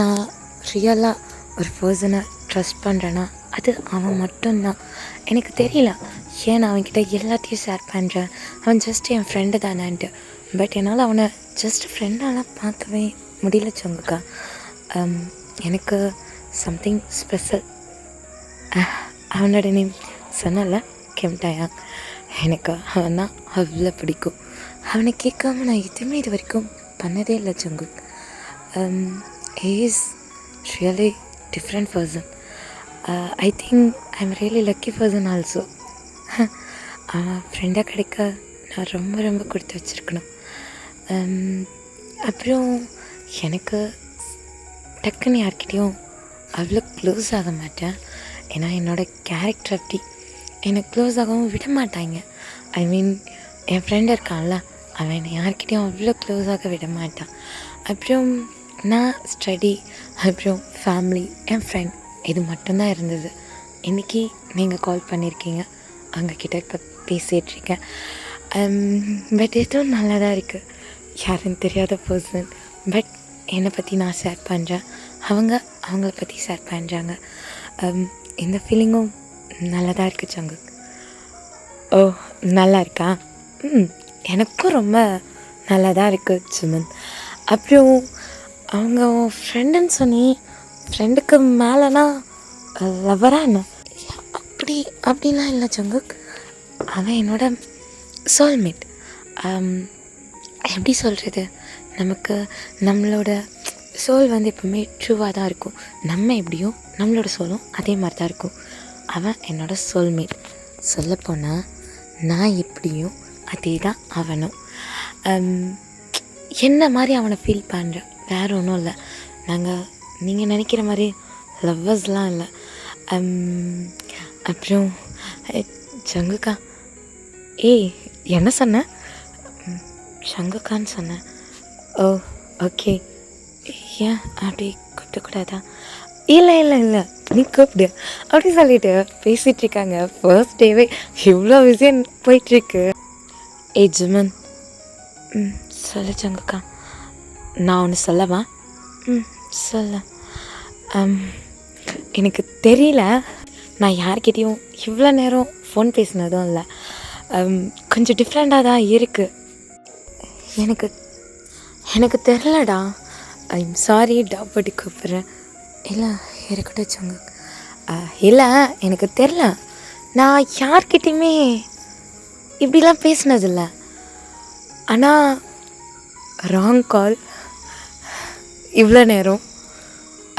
நான் ரியலாக ஒரு பர்சனை ட்ரஸ்ட் பண்ணுறேன்னா அது அவன் மட்டும்தான். எனக்கு தெரியல ஏன் நான் அவன்கிட்ட எல்லாத்தையும் ஷேர் பண்ணுறேன். அவன் ஜஸ்ட் என் ஃப்ரெண்டு தானான்ட்டு. பட் என்னால் அவனை ஜஸ்ட் ஃப்ரெண்டாலாம் பார்க்கவே முடியல சங்குக்கா. எனக்கு சம்திங் ஸ்பெஷல். அவனோட நேம் சொன்னல, கெம்டாயாங். எனக்கு அவன் தான் அவ்வளோ பிடிக்கும். அவனை கேட்காம நான் எதுவுமே இது வரைக்கும் பண்ணதே இல்லை சங்கு. He is really different person. I think I am really lucky person also. அவன் ஃப்ரெண்டாக கிடைக்க நான் ரொம்ப ரொம்ப கொடுத்து வச்சுருக்கணும். அப்புறம் எனக்கு டக்குன்னு யார்கிட்டையும் அவ்வளோ க்ளோஸ் ஆக மாட்டேன். ஏன்னா என்னோடய கேரக்டர் அப்படி என்னை க்ளோஸ் ஆகவும் விட மாட்டாங்க. ஐ மீன் என் ஃப்ரெண்ட் இருக்கான்ல, அவன் என்னை யார்கிட்டையும் அவ்வளோ க்ளோஸ் ஆக விட மாட்டான். அப்புறம் நான் ஸ்டடி, அப்புறம் ஃபேமிலி, என் ஃப்ரெண்ட், இது மட்டும்தான் இருந்தது. இன்றைக்கி நீங்கள் கால் பண்ணியிருக்கீங்க, அவங்கக்கிட்ட இப்போ பேசிகிட்ருக்கேன். பட் எதுவும் நல்லா தான் இருக்குது. யாருன்னு தெரியாத பர்சன், பட் என்னை பற்றி நான் ஷேர் பண்ணுறேன், அவங்கள பற்றி ஷேர் பண்ணுறாங்க. இந்த ஃபீலிங்கும் நல்லா தான் இருக்குது சங்கு. ஓ, நல்லா இருக்கா? எனக்கும் ரொம்ப நல்லா தான் இருக்குது சுமன். அப்புறம் அவங்க ஃப்ரெண்டுன்னு சொன்னி, ஃப்ரெண்டுக்கு மேலேனா லவரா என்ன? அப்படிலாம் இல்லை சங்கு. அவன் என்னோட சோல்மேட். எப்படி சொல்கிறது, நமக்கு நம்மளோட சோல் வந்து எப்பவுமே ட்ரூவாக தான் இருக்கும். நம்ம எப்படியும் நம்மளோட சோலும் அதே மாதிரி தான் இருக்கும். அவன் என்னோடய சோல்மேட். சொல்லப்போனால் நான் எப்படியும் அதே தான் அவனும். என்ன மாதிரி அவனை ஃபீல் பண்ணுறேன், வேறு ஒன்றும் இல்லை. நீங்கள் நினைக்கிற மாதிரி லவ்வர்ஸ்லாம் இல்லை. அப்புறம் சங்குக்கா. ஏய், என்ன சொன்ன? சங்குக்கான்னு சொன்னேன். ஓ ஓகே. ஏன் அப்படி கூப்பிடக்கூடாதா? இல்லை நீ கூப்பிடு அப்படி சொல்லிட்டு பேசிகிட்ருக்காங்க. ஃபர்ஸ்ட் டேவே இவ்வளோ விஷயம் போயிட்டுருக்கு. ஏய் ஜுமன், சொல்ல சங்குக்கா. நான் ஒன்று சொல்லவா? சொல்ல. எனக்கு தெரியல, நான் யார்கிட்டையும் இவ்வளோ நேரம் ஃபோன் பேசினதும் இல்லை. கொஞ்சம் டிஃப்ரெண்ட்டாக தான் இருக்குது. எனக்கு தெரிலடா. ஐம் சாரி டாப்படி கூப்பிட்றேன். இல்லை இருக்கட்டும் சங்கு. இல்லை எனக்கு தெரில, நான் யார்கிட்டையுமே இப்படிலாம் பேசினதில்ல. ஆனால் ராங் கால் இவ்வளோ நேரம்,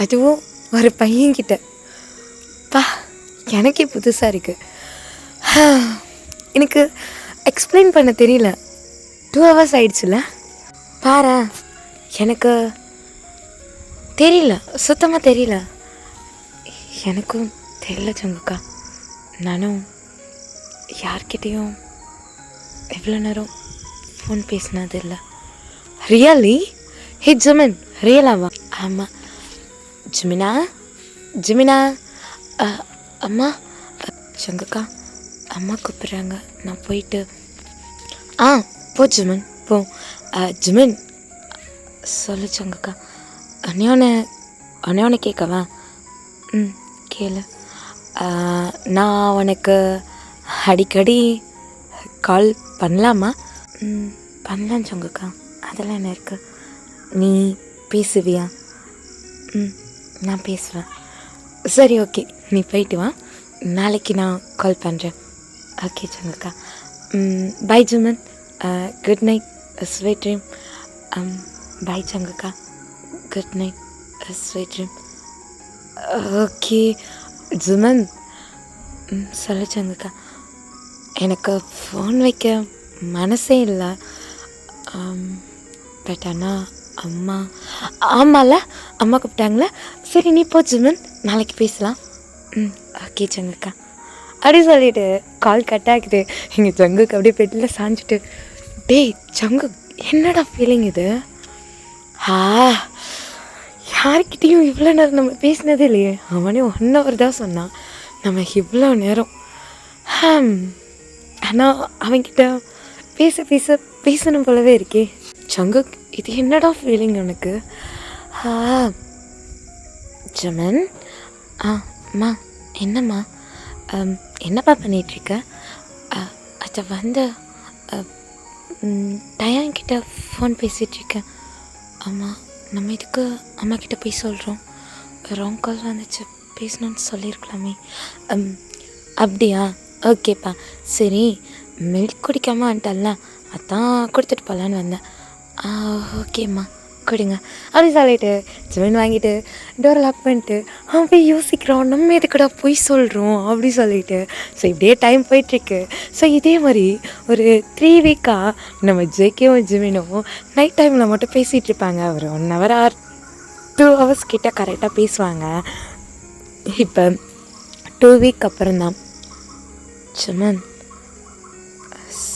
அதுவும் ஒரு பையன்கிட்ட. எனக்கே புதுசாக இருக்குது. எனக்கு எக்ஸ்பிளைன் பண்ண தெரியல. 2 hours ஆயிடுச்சுல பாரு. எனக்கு தெரியல, சுத்தமாக தெரியல. எனக்கும் தெரியல சங்குக்கா. நானும் யார்கிட்டையும் எவ்வளோ நேரம் ஃபோன் பேசினது இல்லை. ரியலி? ஹே ஜிமின், ரியலாவா? ஆமாம். ஜிமினா அம்மா. சங்குக்கா, அம்மா கூப்பிட்றாங்க, நான் போயிட்டு. போ ஜிமின், போ. ஜிமின் சொல்லு சங்குக்கா. அண்ணே கேட்கவா? கேளு. நான் உனக்கு அடிக்கடி கால் பண்ணலாமா? பண்ணலாம் சங்குக்கா, அதெல்லாம் என்ன இருக்குது. நீ பேசுவியா? நான் பேசுவேன். சரி, ஓகே, நீ போயிட்டு வா. நாளைக்கு நான் கால் பண்ணுறேன். ஓகே சங்குக்கா. Bye Jimin. Good night, sweet dream. Bye சங்குக்கா, good night, sweet dream. Okay Jimin. சொல்ல சங்குக்கா. எனக்கு ஃபோன் வைக்க மனசே இல்லை. பட் ஆனால் அம்மா, ஆமாம்ல, அம்மா கூப்பிட்டாங்களே. சரி நீ போ ஜுமன், நாளைக்கு பேசலாம். ஓகே சங்குக்கா. அப்படி சொல்லிவிட்டு கால் கட் ஆகுது. எங்கள் சங்குக்கு அப்படியே பெட்டில் சாஞ்சிட்டு, டேய் சங்கு, என்னடா ஃபீலிங் இது? யார்கிட்டையும் இவ்வளோ நேரம் நம்ம பேசினதே இல்லையே. அவனே 1 hour தான் சொன்னான், நம்ம இவ்வளோ நேரம். ஆனால் அவன்கிட்ட பேச பேச பேசணும் போலவே இருக்கே. சங்கு, இது என்னடா ஃபீலிங் உனக்கு? ஜமன். அம்மா, என்னம்மா? என்னப்பா பண்ணிகிட்ருக்க? அதை வந்து டயான்கிட்ட ஃபோன் பேசிகிட்ருக்கேன். அம்மா, நம்ம இதுக்கு அம்மா கிட்டே போய் சொல்கிறோம். ராங் கால் வந்துச்சு, பேசணுன்னு சொல்லியிருக்கலாமே. அப்படியா? ஓகேப்பா. சரி, மில்க் குடிக்காமல் வந்துட்டல்ல, அதான் கொடுத்துட்டு போகலான்னு வந்தேன். ஓகேம்மா, கொடுங்க. அப்படி சொல்லிட்டு ஜமீன் வாங்கிட்டு டோரை லாக் பண்ணிட்டு அவன் போய் யோசிக்கிறான், நம்ம எதுக்கடா போய் சொல்கிறோம் அப்படி சொல்லிட்டு. ஸோ இப்படியே டைம் போயிட்டுருக்கு. ஸோ இதே மாதிரி ஒரு 3 வீக்காக நம்ம ஜேகேவும் ஜிமினும் நைட் டைமில் மட்டும் பேசிகிட்டு இருப்பாங்க. ஒரு 1 hour ஆர் 2 hours கிட்ட கரெக்டாக பேசுவாங்க. இப்போ 2 week அப்புறம்தான். ஜமன்,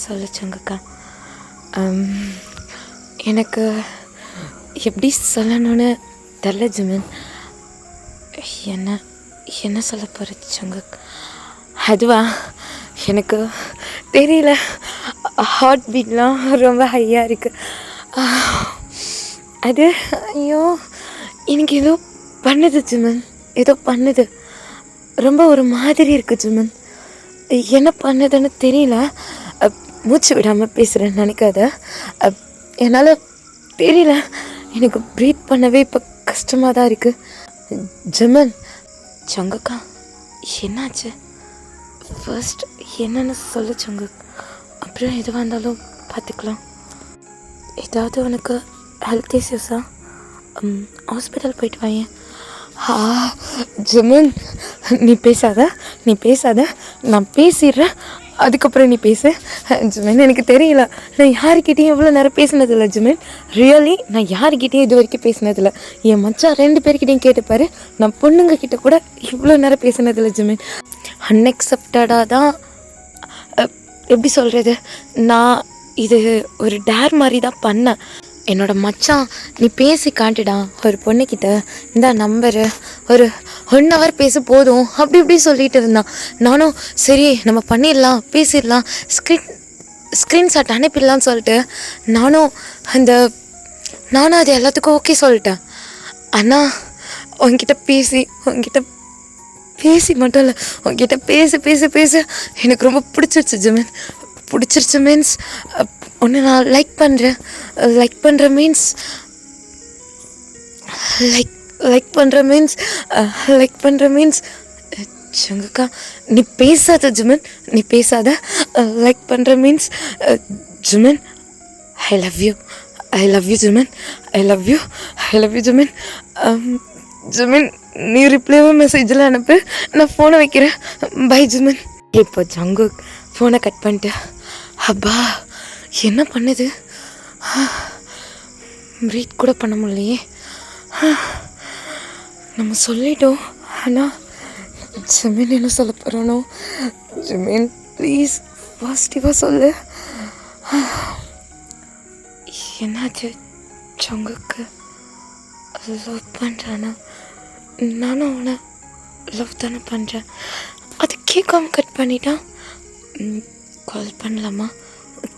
சொல்ல சங்குக்கா. எனக்கு எப்படி சொல்லணும்னு தெரில ஜமீன். என்ன சொல்ல போகிற சங்கு? அதுவா, எனக்கு தெரியல. ஹார்ட் பீட்லாம் ரொம்ப ஹையாக இருக்குது. அது ஐயோ, எனக்கு ஏதோ பண்ணுது ஜமீன், ஏதோ பண்ணுது. ரொம்ப ஒரு மாதிரி இருக்குது ஜமீன். என்ன பண்ணுதுன்னு தெரியல. மூச்சு விடாமல் பேசுகிறேன்னு நினைக்காத. என்னால் தெரியல, எனக்கு ப்ரீத் பண்ணவே இப்போ கஷ்டமாக தான் இருக்குது. ஜமன். சங்குக்கா, என்னாச்சு? ஃபர்ஸ்ட் என்னென்னு சொல்லு சங்கு, அப்புறம் எதுவாக இருந்தாலும் பார்த்துக்கலாம். ஏதாவது உனக்கு ஹெல்த் இஷ்யூஸா? ஹாஸ்பிட்டல் போயிட்டு வாங்க. ஜமன், நீ பேசாத, நான் பேசிடுறேன், அதுக்கப்புறம் நீ பேசு. ஜமீன், எனக்கு தெரியல, நான் யாருக்கிட்டேயும் எவ்வளோ நேரம் பேசினதில்லை ஜமீன். ரியலி நான் யாருக்கிட்டேயும் இது வரைக்கும் பேசினதில்லை. என் மச்சான் 2 பேர்கிட்டையும் கேட்டுப்பாரு, நான் பொண்ணுங்க கிட்ட கூட இவ்வளோ நேரம் பேசினதில்லை ஜமீன். அன்எக்செப்டடாக தான், எப்படி சொல்கிறது, நான் இது ஒரு டேர் மாதிரி தான் பண்ணேன். என்னோடய மச்சான், நீ பேசி காட்டுடா ஒரு பொண்ணுக்கிட்ட, இந்த நம்பரு ஒரு 1 hour பேச போதும் அப்படி இப்படி சொல்லிட்டு இருந்தான். நானும் சரி நம்ம பண்ணிடலாம், பேசிடலாம், ஸ்க்ரீன்ஷாட் அனுப்பிடலான்னு சொல்லிட்டு நானும் அது எல்லாத்துக்கும் ஓகே சொல்லிட்டேன். ஆனால் உங்ககிட்ட பேசி மட்டும் இல்லை, உங்ககிட்ட பேச எனக்கு ரொம்ப பிடிச்சிருச்சு ஜமீன். பிடிச்சிருச்சு மீன்ஸ் ஒன்று நான் லைக் பண்ணுறேன் மீன்ஸ் சங்குக்கா, நீ பேசாத ஜுமன், நீ பேசாத. லைக் பண்ணுற means Jimin, I love you Jimin, I love you Jimin. Jimin, நீ ரிப்ளைவும் மெசேஜில் அனுப்பு, நான் ஃபோனை வைக்கிறேன். Bye Jimin. இப்போ ஜங்கு ஃபோனை கட் பண்ணிட்டு, அப்பா என்ன பண்ணுது, ப்ரீத் கூட பண்ண முடியலையே. நம்ம சொல்லிட்டோம், ஆனால் ஜமீன் என்ன சொல்ல போகிறானோ? ஜமீன் ப்ளீஸ் பாசிட்டிவாக சொல்லு. என்னாச்சு சங்குக்கு? லவ் பண்ணுறானா? நானும் அவனை லவ் தானே பண்ணுறேன். அது கேட்காம கட் பண்ணிட்டான். கால் பண்ணலாமா?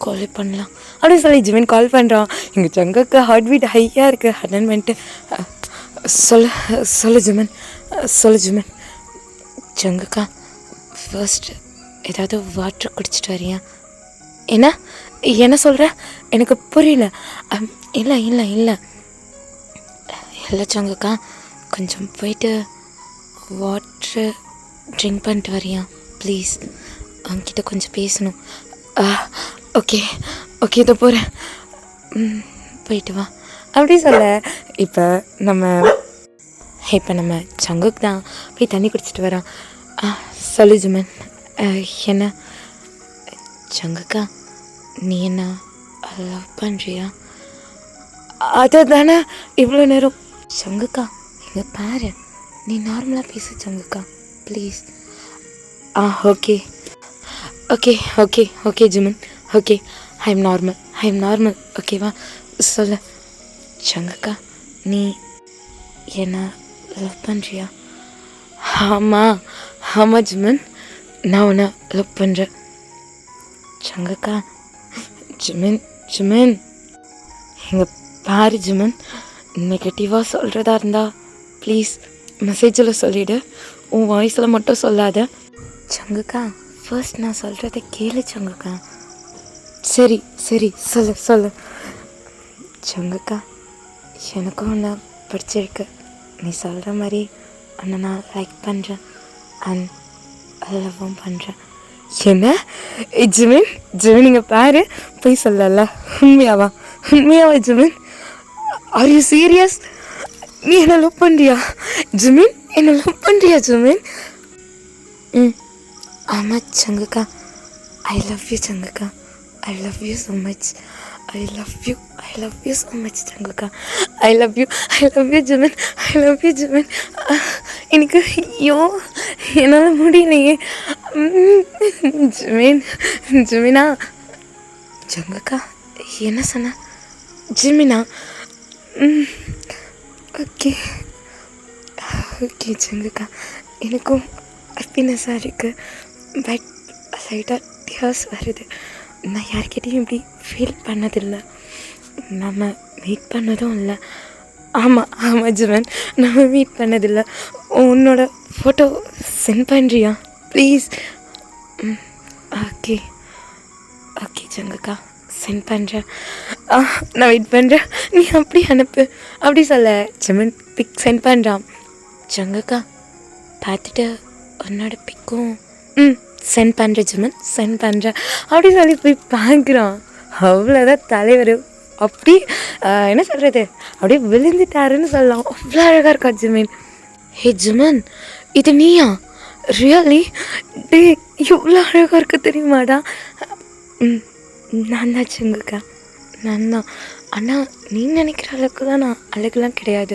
காலே பண்ணலாம் அப்படின்னு சொல்லி ஜிமின் கால் பண்ணுறான். எங்கள் சங்குக்கு ஹார்ட் பீட் ஹையாக இருக்குது. அட்டன் பண்ணிட்டு சொல்லு ஜிமின். சங்குக்கா ஃபர்ஸ்ட் ஏதாவது வாட்டர் குடிச்சிட்டு வரியா? என்ன என்ன சொல்கிற? எனக்கு புரியல. இல்லை இல்லை இல்லை இல்லை சங்குக்கா, கொஞ்சம் போயிட்டு வாட்ரு ட்ரிங்க் பண்ணிட்டு வரியா ப்ளீஸ்? அவன்கிட்ட கொஞ்சம் பேசணும். ஓகே ஓகே இதோ போகிறேன், போயிட்டு வா அப்படி சொல்ல இப்போ நம்ம சங்குக்கு தான் போய் தண்ணி குடிச்சிட்டு வரான். சொல்லு ஜுமன். என்ன சங்குக்கா, நீ என்ன லவ் பண்ணுறியா? அதை தானே இவ்வளோ நேரம். சங்குக்கா இங்கே பாரு, நீ நார்மலாக பேசு சங்குக்கா please. Okay okay okay okay Jimin, okay I am normal ஓகேவா? சொல்லு சங்குக்கா, நீ என்ன லவ் பண்ணுறியா? ஆமாம் ஜுமன், நான் உன்னை லவ் பண்ணுறேன். சங்குக்கா ஜுமன் எங்கள் பாரு ஜுமன், நெகட்டிவாக சொல்கிறதா இருந்தா ப்ளீஸ் மெசேஜில் சொல்லிவிடு, உன் வாய்ஸில் மட்டும் சொல்லாத. சங்குக்கா ஃபர்ஸ்ட் நான் சொல்கிறத கேளு சங்குக்கா. சரி சொல்லு. சங்குக்கா, எனக்கும் உன்னை பிடிச்சிருக்கு. நீ சொல்கிற மாதிரி உன்னை நான் லைக் பண்ணுறேன் அண்ட் லவ்வும் பண்ணுறேன். என்ன ஜிமின் இங்கே பாரு, போய் சொல்லல, உண்மையாவா ஜிமின்? Are you serious? நீ என்ன லவ் பண்ணுறியா ஜிமின்? என்ன லவ் பண்ணுறியா ஜிமின்? ஆமாம் சங்குக்கா, ஐ லவ் யூ சங்குக்கா, I love you so much, I love you so much சங்குக்கா, I love you Jimin, I love you Jimin. எனக்கு ஐயோ என்னால் முடியலையே ஜிமினா. சங்குக்கா என்ன சொன்ன? ஜிமினா? ஓகே சங்குக்கா, எனக்கும் ஹாப்பினஸ்ஸாக இருக்குது, பட் லைட்டாக டியர்ஸ் வருது. நான் யார்கிட்டையும் இப்படி ஃபீல் பண்ணதில்லை, நம்ம மீட் பண்ணதும் இல்லை. ஆமாம் ஜிவன், நம்ம மீட் பண்ணதில்லை. உன்னோட ஃபோட்டோ சென்ட் பண்ணுறியா ப்ளீஸ்? ஓகே சங்குக்கா, சென்ட் பண்ணுறேன். நான் வெயிட் பண்ணுறேன், நீ அப்படி அனுப்பு அப்படி சொல்ல ஜிமன் பிக் சென்ட் பண்ணுறான். சங்குக்கா பார்த்துட்டு உன்னோட பிக்கும் சென்ட் பண்ணுறேன் ஜிமன், சென்ட் பண்ணுறேன் அப்படி சொல்லி போய் பார்க்குறான். அவ்வளோதான் தலைவர் அப்படி என்ன சொல்கிறது, அப்படியே விழுந்துட்டாருன்னு சொல்லலாம். அவ்வளோ அழகாக இருக்கா ஜிமன். ஹே ஜிமன், இது நீயா? ரியலி? டே எவ்வளோ அழகாக இருக்க தெரியுமாடா? நான் தான் சங்குக்கா, நான் தான். ஆனால் நீ நினைக்கிற அளவுக்கு தான் நான் அழகுலாம் கிடையாது.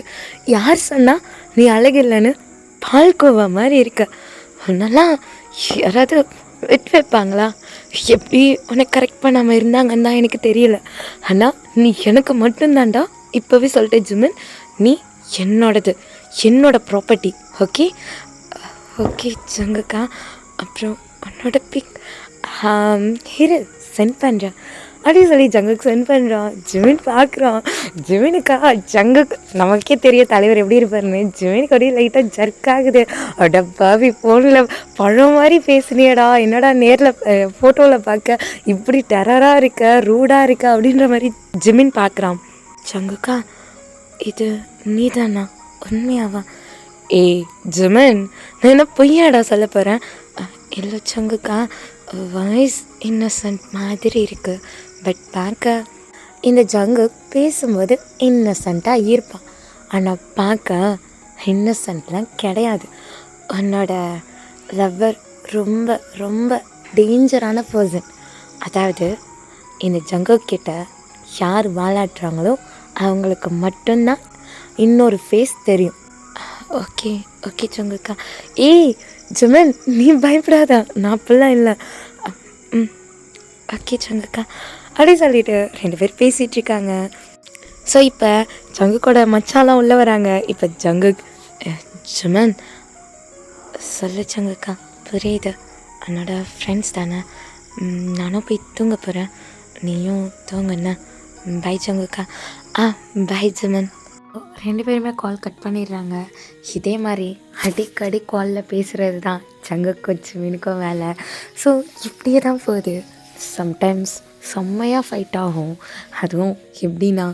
யார் சொன்னால் நீ அழகு இல்லைன்னு? பால்கோவா மாதிரி இருக்க. உன்னெல்லாம் யாராவது விட்டு வைப்பாங்களா? எப்படி உனக்கு கரெக்ட் பண்ணாமல் இருந்தாங்கன்னு தான் எனக்கு தெரியல. ஆனால் நீ எனக்கு மட்டும்தான்டா. இப்போவே சொல்லிட்டேன் ஜிமன், நீ என்னோட ப்ராப்பர்ட்டி. ஓகே சங்குக்கா. அப்புறம் உன்னோட பிக் இரு சென்ட் பண்ணுறேன் அப்படி சொல்லி ஜங்குக்கு சென்ட் பண்ணுறான். ஜிமின் பார்க்குறான். ஜிமினுக்கா ஜங்குக்கு நமக்கே தெரிய தலைவர் எப்படி இருப்பாருன்னு. ஜிமினுக்கு அப்படியே லைட்டாக ஜர்க் ஆகுது. அடப்பாவி, ஃபோனில் பழம் மாதிரி பேசுனியடா, என்னடா நேரில் ஃபோட்டோவில் பார்க்க இப்படி டெரராக இருக்க, ரூடாக இருக்க அப்படின்ற மாதிரி ஜிமின் பார்க்குறான். ஜங்குக்கா இது நீ தானா? உண்மையாவா? ஜிமின், நான் என்ன பொய்யாடா சொல்ல போகிறேன்? இல்லை சங்குக்கா, வாய்ஸ் இன்னசென்ட் மாதிரி இருக்குது, பட் பார்க்க இந்த ஜங்கு பேசும்போது இன்னசென்ட்டாக இருப்பான். ஆனால் பார்க்க இன்னசென்ட்லாம் கிடையாது. உன்னோட லவ்வர் ரொம்ப ரொம்ப டேஞ்சரான பர்சன். அதாவது இந்த ஜங்கு கிட்ட யார் வாலாட்டுறாங்களோ அவங்களுக்கு மட்டும்தான் இன்னொரு ஃபேஸ் தெரியும். ஓகே சங்குக்கா. ஜிமன், நீ பயப்படாத, நான் அப்படிலாம் இல்லை. ஓகே சங்குக்கா அப்படி சொல்லிட்டு 2 பேர் பேசிகிட்ருக்காங்க. ஸோ இப்போ ஜங்குக்கோட மச்சாலாம் உள்ளே வராங்க. இப்போ ஜிமன் சொல்லு சங்குக்கா, புரியுது, என்னோட ஃப்ரெண்ட்ஸ் தானே, நானும் போய் தூங்க போகிறேன், நீயும் தூங்குண்ண. பை சங்குக்கா. பை ஜிமன். 2 பேருமே கால் கட் பண்ணிடுறாங்க. இதே மாதிரி அடிக்கடி காலில் பேசுகிறது தான் சங்குக்கும் ஜிமினுக்கும் வேலை. ஸோ இப்படியே தான் போகுது. சம்டைம்ஸ் செம்மையாக ஃபைட் ஆகும். அதுவும் எப்படின்னா,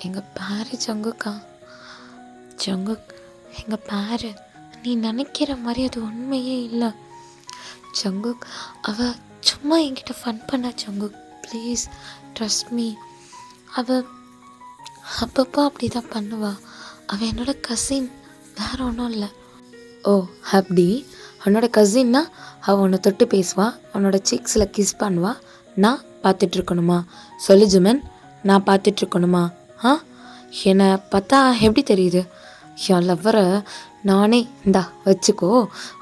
எங்கள் பேரு ஜங்குக்கா. ஜங்குக், எங்கள் பேரு நீ நினைக்கிற மாதிரி அது உண்மையே இல்லை. ஜங்குக், அவள் சும்மா என்கிட்ட ஃபன் பண்ண ஜங்குக், ப்ளீஸ் ட்ரஸ்ட் மீ. அவள் அப்பப்போ அப்படி தான் பண்ணுவா. அவள் என்னோட கசின், வேறு ஒன்றும் இல்லை. ஓ அப்படி? அவனோட கசின்னா அவள் உன்னை தொட்டு பேசுவா, அவனோட சீக்ஸில் கிஸ் பண்ணுவா, நான் பார்த்துட்ருக்கணுமா? சொல்லு ஜிமன், நான் பார்த்துட்ருக்கணுமா? என்னை பார்த்தா எப்படி தெரியுது? என் லவ்வரை நானே இந்தா வச்சுக்கோ,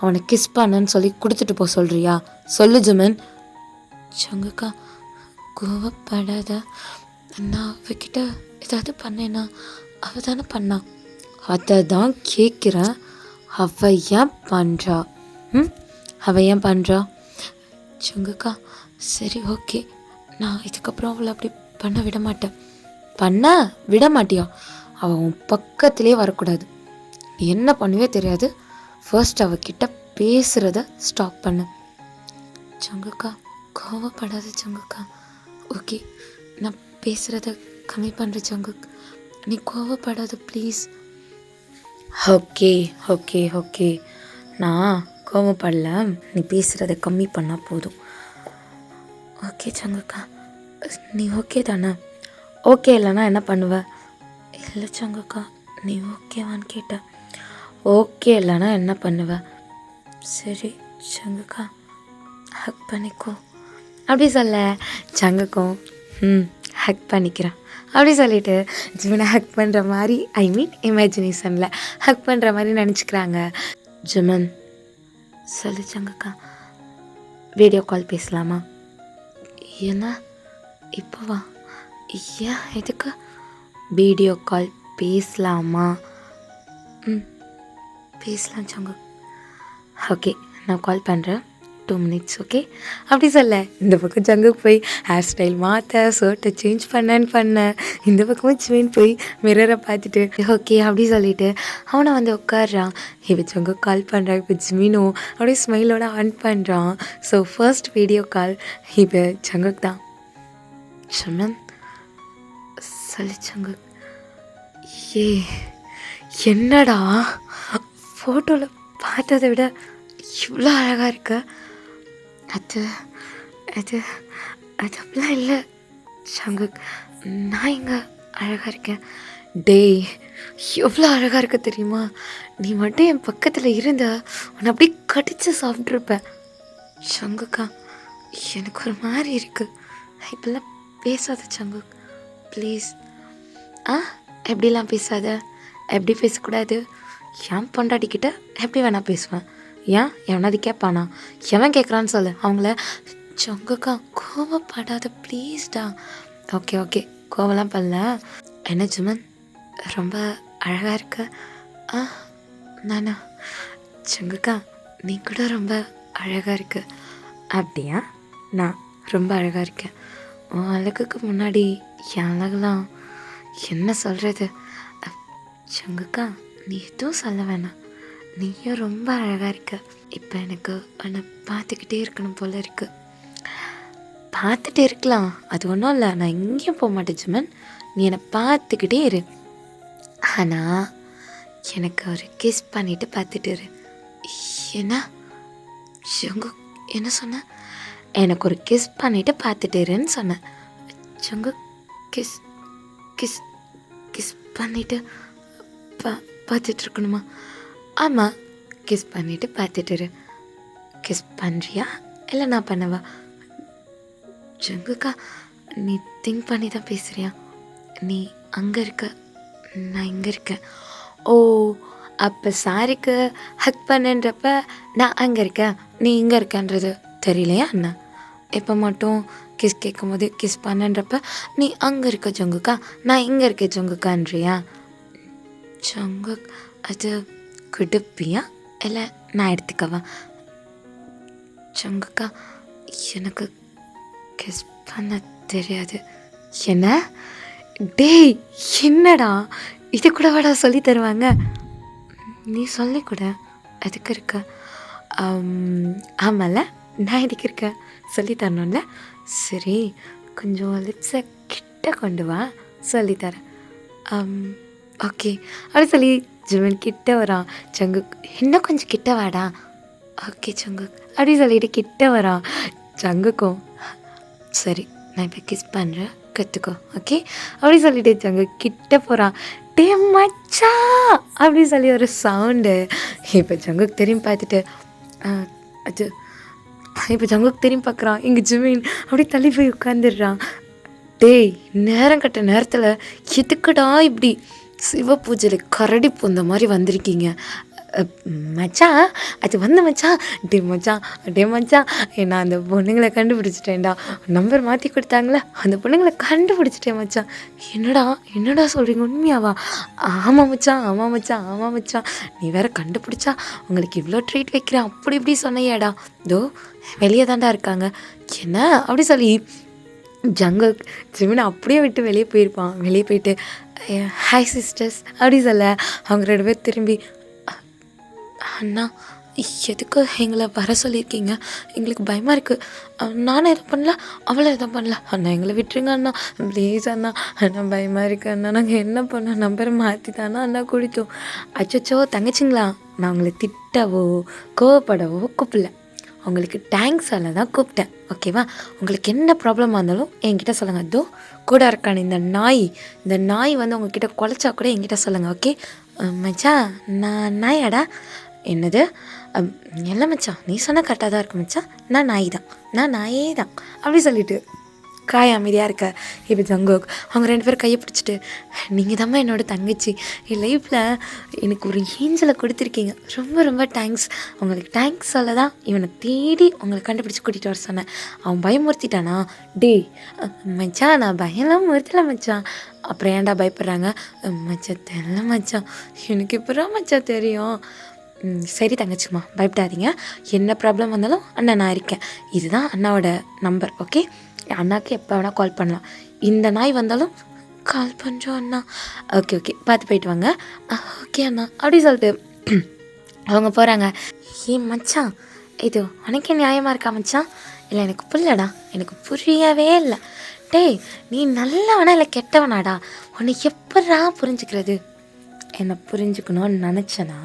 அவனை கிஸ் பண்ணன்னு சொல்லி கொடுத்துட்டு போ சொல்கிறியா? சொல்லு ஜிமன். சங்குக்கா, கோவப்படாத. நான் அவகிட்ட ஏதாவது பண்ணேன்னா அவள் தானே பண்ணா. அதை தான் கேட்குறேன். அவள் ஏன் பண்ணுறா? அவள் ஏன் பண்ணுறா? சங்குக்கா, சரி ஓகே, நான் இதுக்கப்புறம் அவளை அப்படி பண்ண விட மாட்டேன். பண்ண விட மாட்டியா? அவள் உன் பக்கத்துலேயே வரக்கூடாது. நீ என்ன பண்ணுவே தெரியாது. ஃபர்ஸ்ட் அவகிட்ட பேசுகிறத ஸ்டாப் பண்ணு. சங்குக்கா, கோவப்படாத சங்குக்கா. ஓகே, நான் பேசுகிறத கம்மி பண்ணுறேன் சங்குக், நீ கோவப்படாத ப்ளீஸ். ஓகே ஓகே ஓகே, நான் கோவப்படல, நீ பேசுகிறத கம்மி பண்ணால் போதும். ஓகே சங்குக்கா, நீ ஓகே தானே? ஓகே இல்லைனா என்ன பண்ணுவ? இல்லை சங்குக்கா, நீ ஓகேவான்னு கேட்ட. ஓகே இல்லைனா என்ன பண்ணுவ? சரி சங்குக்கா, ஹக் பண்ணிக்கோ. அப்படி சொல்ல சங்குக்கும் ஹக் பண்ணிக்கிறேன் அப்படி சொல்லிவிட்டு ஜிமினை ஹக் பண்ணுற மாதிரி, ஐ மீன் இமேஜினேஷனில் ஹக் பண்ணுற மாதிரி நினச்சிக்கிறாங்க. ஜிமன், சொல்லு சங்குக்கா, வீடியோ கால் பேசலாமா? ஏன்னா இப்போவா? ஏன் எதுக்கு? வீடியோ கால் பேசலாமா? பேசலாம் சங்கு. ஓகே, நான் கால் பண்ணுறேன், 2 minutes. ஓகே அப்படி சொல்ல இந்த பக்கம் ஜங்கு போய் ஹேர் ஸ்டைல் மாற்ற, ஷர்ட்டை சேஞ்ச் பண்ணேன். இந்த பக்கமும் ஜிமின் போய் மிரரை பார்த்துட்டு ஓகே அப்படி சொல்லிவிட்டு அவனை வந்து உட்காடுறான். இப்போ ஜங்கு கால் பண்ணுறான். இப்போ ஜிமினும் அப்படியே ஸ்மைலோட ஆன் பண்ணுறான். ஸோ ஃபர்ஸ்ட் வீடியோ கால் இப்போ ஜங்குக்கு தான். ஜிமன், சொல்லு ஜங்கு. ஏ என்னடா, ஃபோட்டோவில் பார்த்ததை விட இவ்வளோ அழகாக இருக்க. அது அது அது அப்படிலாம் இல்லை சங்குக், நான் எங்கே அழகாக இருக்கேன்? டேய், எவ்வளோ அழகாக இருக்க தெரியுமா? நீ மட்டும் என் பக்கத்தில் இருந்த உன்னை அப்படியே கடிச்சு சாப்பிட்ருப்பேன். சங்குக்கா, எனக்கு ஒரு மாதிரி இருக்குது. இப்படிலாம் பேசாத சங்குக் ப்ளீஸ். எப்படிலாம் பேசாத? எப்படி பேசக்கூடாது? என் பொண்டாட்டிக்கிட்ட எப்படி வேணா பேசுவேன். ஏன் எவனாவது கேட்பானா? எவன் கேட்குறான்னு சொல்லு அவங்கள. சங்குக்கா, கோவப்படாத ப்ளீஸ்டா. ஓகே ஓகே, கோவலாம் பண்ணல. என்ன ஜிமன், ரொம்ப அழகாக இருக்க. நானா? சங்குக்கா, நீ கூட ரொம்ப அழகாக இருக்க. அப்படியா? நான் ரொம்ப அழகாக இருக்கேன். உன் அழகுக்கு முன்னாடி என் அழகெல்லாம் என்ன சொல்கிறது? சங்குக்கா, நீ எதுவும் சொல்ல வேணாம், நீயும் ரொம்ப அழகாக இருக்க. இப்போ எனக்கு உன்னை பார்த்துக்கிட்டே இருக்கணும் போல இருக்கு. பார்த்துட்டே இருக்கலாம், அது ஒன்றும் இல்லை, நான் எங்கேயும் போக மாட்டேன் ஜிமன், நீ என்னை பார்த்துக்கிட்டே இரு. ஆனால் எனக்கு ஒரு கிஸ் பண்ணிவிட்டு பார்த்துட்டு இரு. என்ன சங்கு, என்ன சொன்ன? எனக்கு ஒரு கிஸ் பண்ணிவிட்டு பார்த்துட்டு இருன்னு சொன்னேன். சங்கு, கிஸ் கிஸ் கிஸ் பண்ணிவிட்டு பார்த்துட்ருக்கணுமா? ஆமாம், கிஸ் பண்ணிவிட்டு பார்த்துட்டுரு. கிஸ் பண்ணுறியா இல்லை நான் பண்ணவா? ஜங்குக்கா, நீ திங்க் பண்ணி தான் பேசுகிறியா? நீ அங்கே இருக்க, நான் இங்கே இருக்கேன். ஓ, அப்போ சாருக்கு ஹக் பண்ணுன்றப்ப நான் அங்கே இருக்கேன், நீ இங்கே இருக்கன்றது தெரியலையா அண்ணா? இப்போ மட்டும் கிஸ் கேட்கும் போது கிஸ் பண்ணுன்றப்ப நீ அங்கே இருக்க ஜங்குக்கா, நான் இங்கே இருக்கேன் ஜங்குக்கான்றியா? ஜங்குக், அது குடுப்பியா இல்லை நான் எடுத்துக்கவா? ஜங்குக்கா, எனக்கு கிஸ் பண்ண தெரியாது. என்ன? டேய், என்னடா இது கூட வாடா சொல்லி தருவாங்க? நீ சொல்லிக்கூட எதுக்கு இருக்க? ஆமாம்ல, நான் எதுக்கு இருக்கேன் சொல்லி தரணும்ல. சரி, கொஞ்சம் லிப்ஸை கிட்ட கொண்டு வா, சொல்லித்தரேன். ஓகே அப்படி சொல்லி ஜிமின் கிட்ட வரான். ஜங்குக் இன்னும் கொஞ்சம் கிட்ட வாடா. ஓகே ஜங்குக் அப்படி சொல்லிட்டு கிட்ட வரான். ஜங்குக்கும் சரி நான் இப்போ கிஸ் பண்ணுறேன், கற்றுக்கோ ஓகே அப்படி சொல்லிட்டு ஜங்குக் கிட்ட போகிறான். டே மச்சா அப்படி சொல்லி ஒரு சவுண்டு. இப்போ ஜங்குக் திரும்பி பார்த்துட்டு அது இப்போ ஜங்குக் திரும்பி பார்க்குறான். இங்கே ஜிமின் அப்படியே தள்ளி போய் உட்காந்துடுறான். டேய், நேரம் கட்ட நேரத்தில் எதுக்குடா இப்படி சிவ பூஜையில் கரடி பூந்த மாதிரி வந்திருக்கீங்க? மச்சான் அது வந்து மச்சான், டே மச்சான் டே மச்சான், நான் அந்த பொண்ணுங்களை கண்டுபிடிச்சிட்டேன்டா. நம்பர் மாற்றி கொடுத்தாங்களே, அந்த பொண்ணுங்களை கண்டுபிடிச்சிட்டேன் மச்சான். என்னடா சொல்கிறீங்க, உண்மையாவா? ஆமாம் மச்சான் ஆமாம் மச்சான் ஆமாம் மச்சான், நீ வேற கண்டுபிடிச்சா உங்களுக்கு இவ்வளோ ட்ரீட் வைக்கிறேன் அப்படி இப்படி சொன்னையாடா. இதோ வெளியே தாண்டா இருக்காங்க. என்ன அப்படி சொல்லி ஜங்குக் ஜிமினை அப்படியே விட்டு வெளியே போயிருப்பான். வெளியே போயிட்டு ஹாய் சிஸ்டர்ஸ் அப்படி சொல்ல அவங்க 2 பேர் திரும்பி, அண்ணா எதுக்கு எங்களை வர சொல்லியிருக்கீங்க? எங்களுக்கு பயமாக இருக்குது. நானும் எதுவும் பண்ணல, அவளும் எதுவும் பண்ணல. அண்ணா எங்களை விட்டுருங்க அண்ணா, ப்ளீஸ் அண்ணா. அண்ணா பயமாக இருக்குது அண்ணா, நாங்கள் என்ன பண்ணோம்? நம்பரை மாற்றி தானே அண்ணா குடித்தோம். அச்சோ தங்கச்சிங்களா, நான் உங்களை திட்டவோ கோவப்படவோ கூப்பிடல, உங்களுக்கு தேங்க்ஸ் சொல்ல தான் கூப்பிட்டேன் ஓகேவா? உங்களுக்கு என்ன ப்ராப்ளமாக இருந்தாலும் என்கிட்ட சொல்லுங்கள். அதோ கூட இருக்கான இந்த நாய் வந்து உங்ககிட்ட குலைச்சா கூட என்கிட்ட சொல்லுங்கள் ஓகே? மச்சான் நான் நாயாடா? என்னது? இல்லை மச்சான், நீ சொன்ன கரெக்டாக தான் இருக்கு மச்சான், நான் நாயே தான் அப்படி சொல்லிட்டு காய் அமைதியாக இருக்க. இப்போ ஜங்குக் அவங்க 2 பேரும் கையை பிடிச்சிட்டு, நீங்கள் தாம்மா என்னோடய தங்கச்சி, என் லைஃப்பில் எனக்கு ஒரு ஏஞ்சலை கொடுத்துருக்கீங்க, ரொம்ப ரொம்ப தேங்க்ஸ். உங்களுக்கு தேங்க்ஸ் சொல்ல தான் இவனை தேடி உங்களை கண்டுபிடிச்சி கூட்டிகிட்டு வர சொன்னேன். அவன் பயமுறுத்திட்டானா? டே மச்சான், நான் பயம்லாம் முறுத்தலை மச்சான். அப்புறம் ஏன்டா பயப்படுறாங்க? மச்சான் தெரியல மச்சான், எனக்கு இப்போதான் மச்சான் தெரியும். சரி தங்கச்சிம்மா, பயப்படாதீங்க. என்ன ப்ராப்ளம் வந்தாலும் அண்ணா நான் இருக்கேன். இதுதான் அண்ணாவோட நம்பர் ஓகே? அண்ணாவுக்கு எப்போ வேணால் கால் பண்ணலாம். இந்த நாய் வந்தாலும் கால் பண்ணுறோம் அண்ணா. ஓகே பார்த்து போயிட்டு வாங்க. ஓகே அண்ணா அப்படி சொல்லிட்டு அவங்க போகிறாங்க. மச்சான், இது உனக்கே நியாயமாக இருக்கா மச்சான்? இல்லை எனக்கு புரியலடா, எனக்கு புரியவே இல்லை. டேய், நீ நல்லவனா இல்லை கெட்டவனாடா? உன்னை எப்படா புரிஞ்சுக்கிறது? என்னை புரிஞ்சுக்கணும்னு நினச்சனா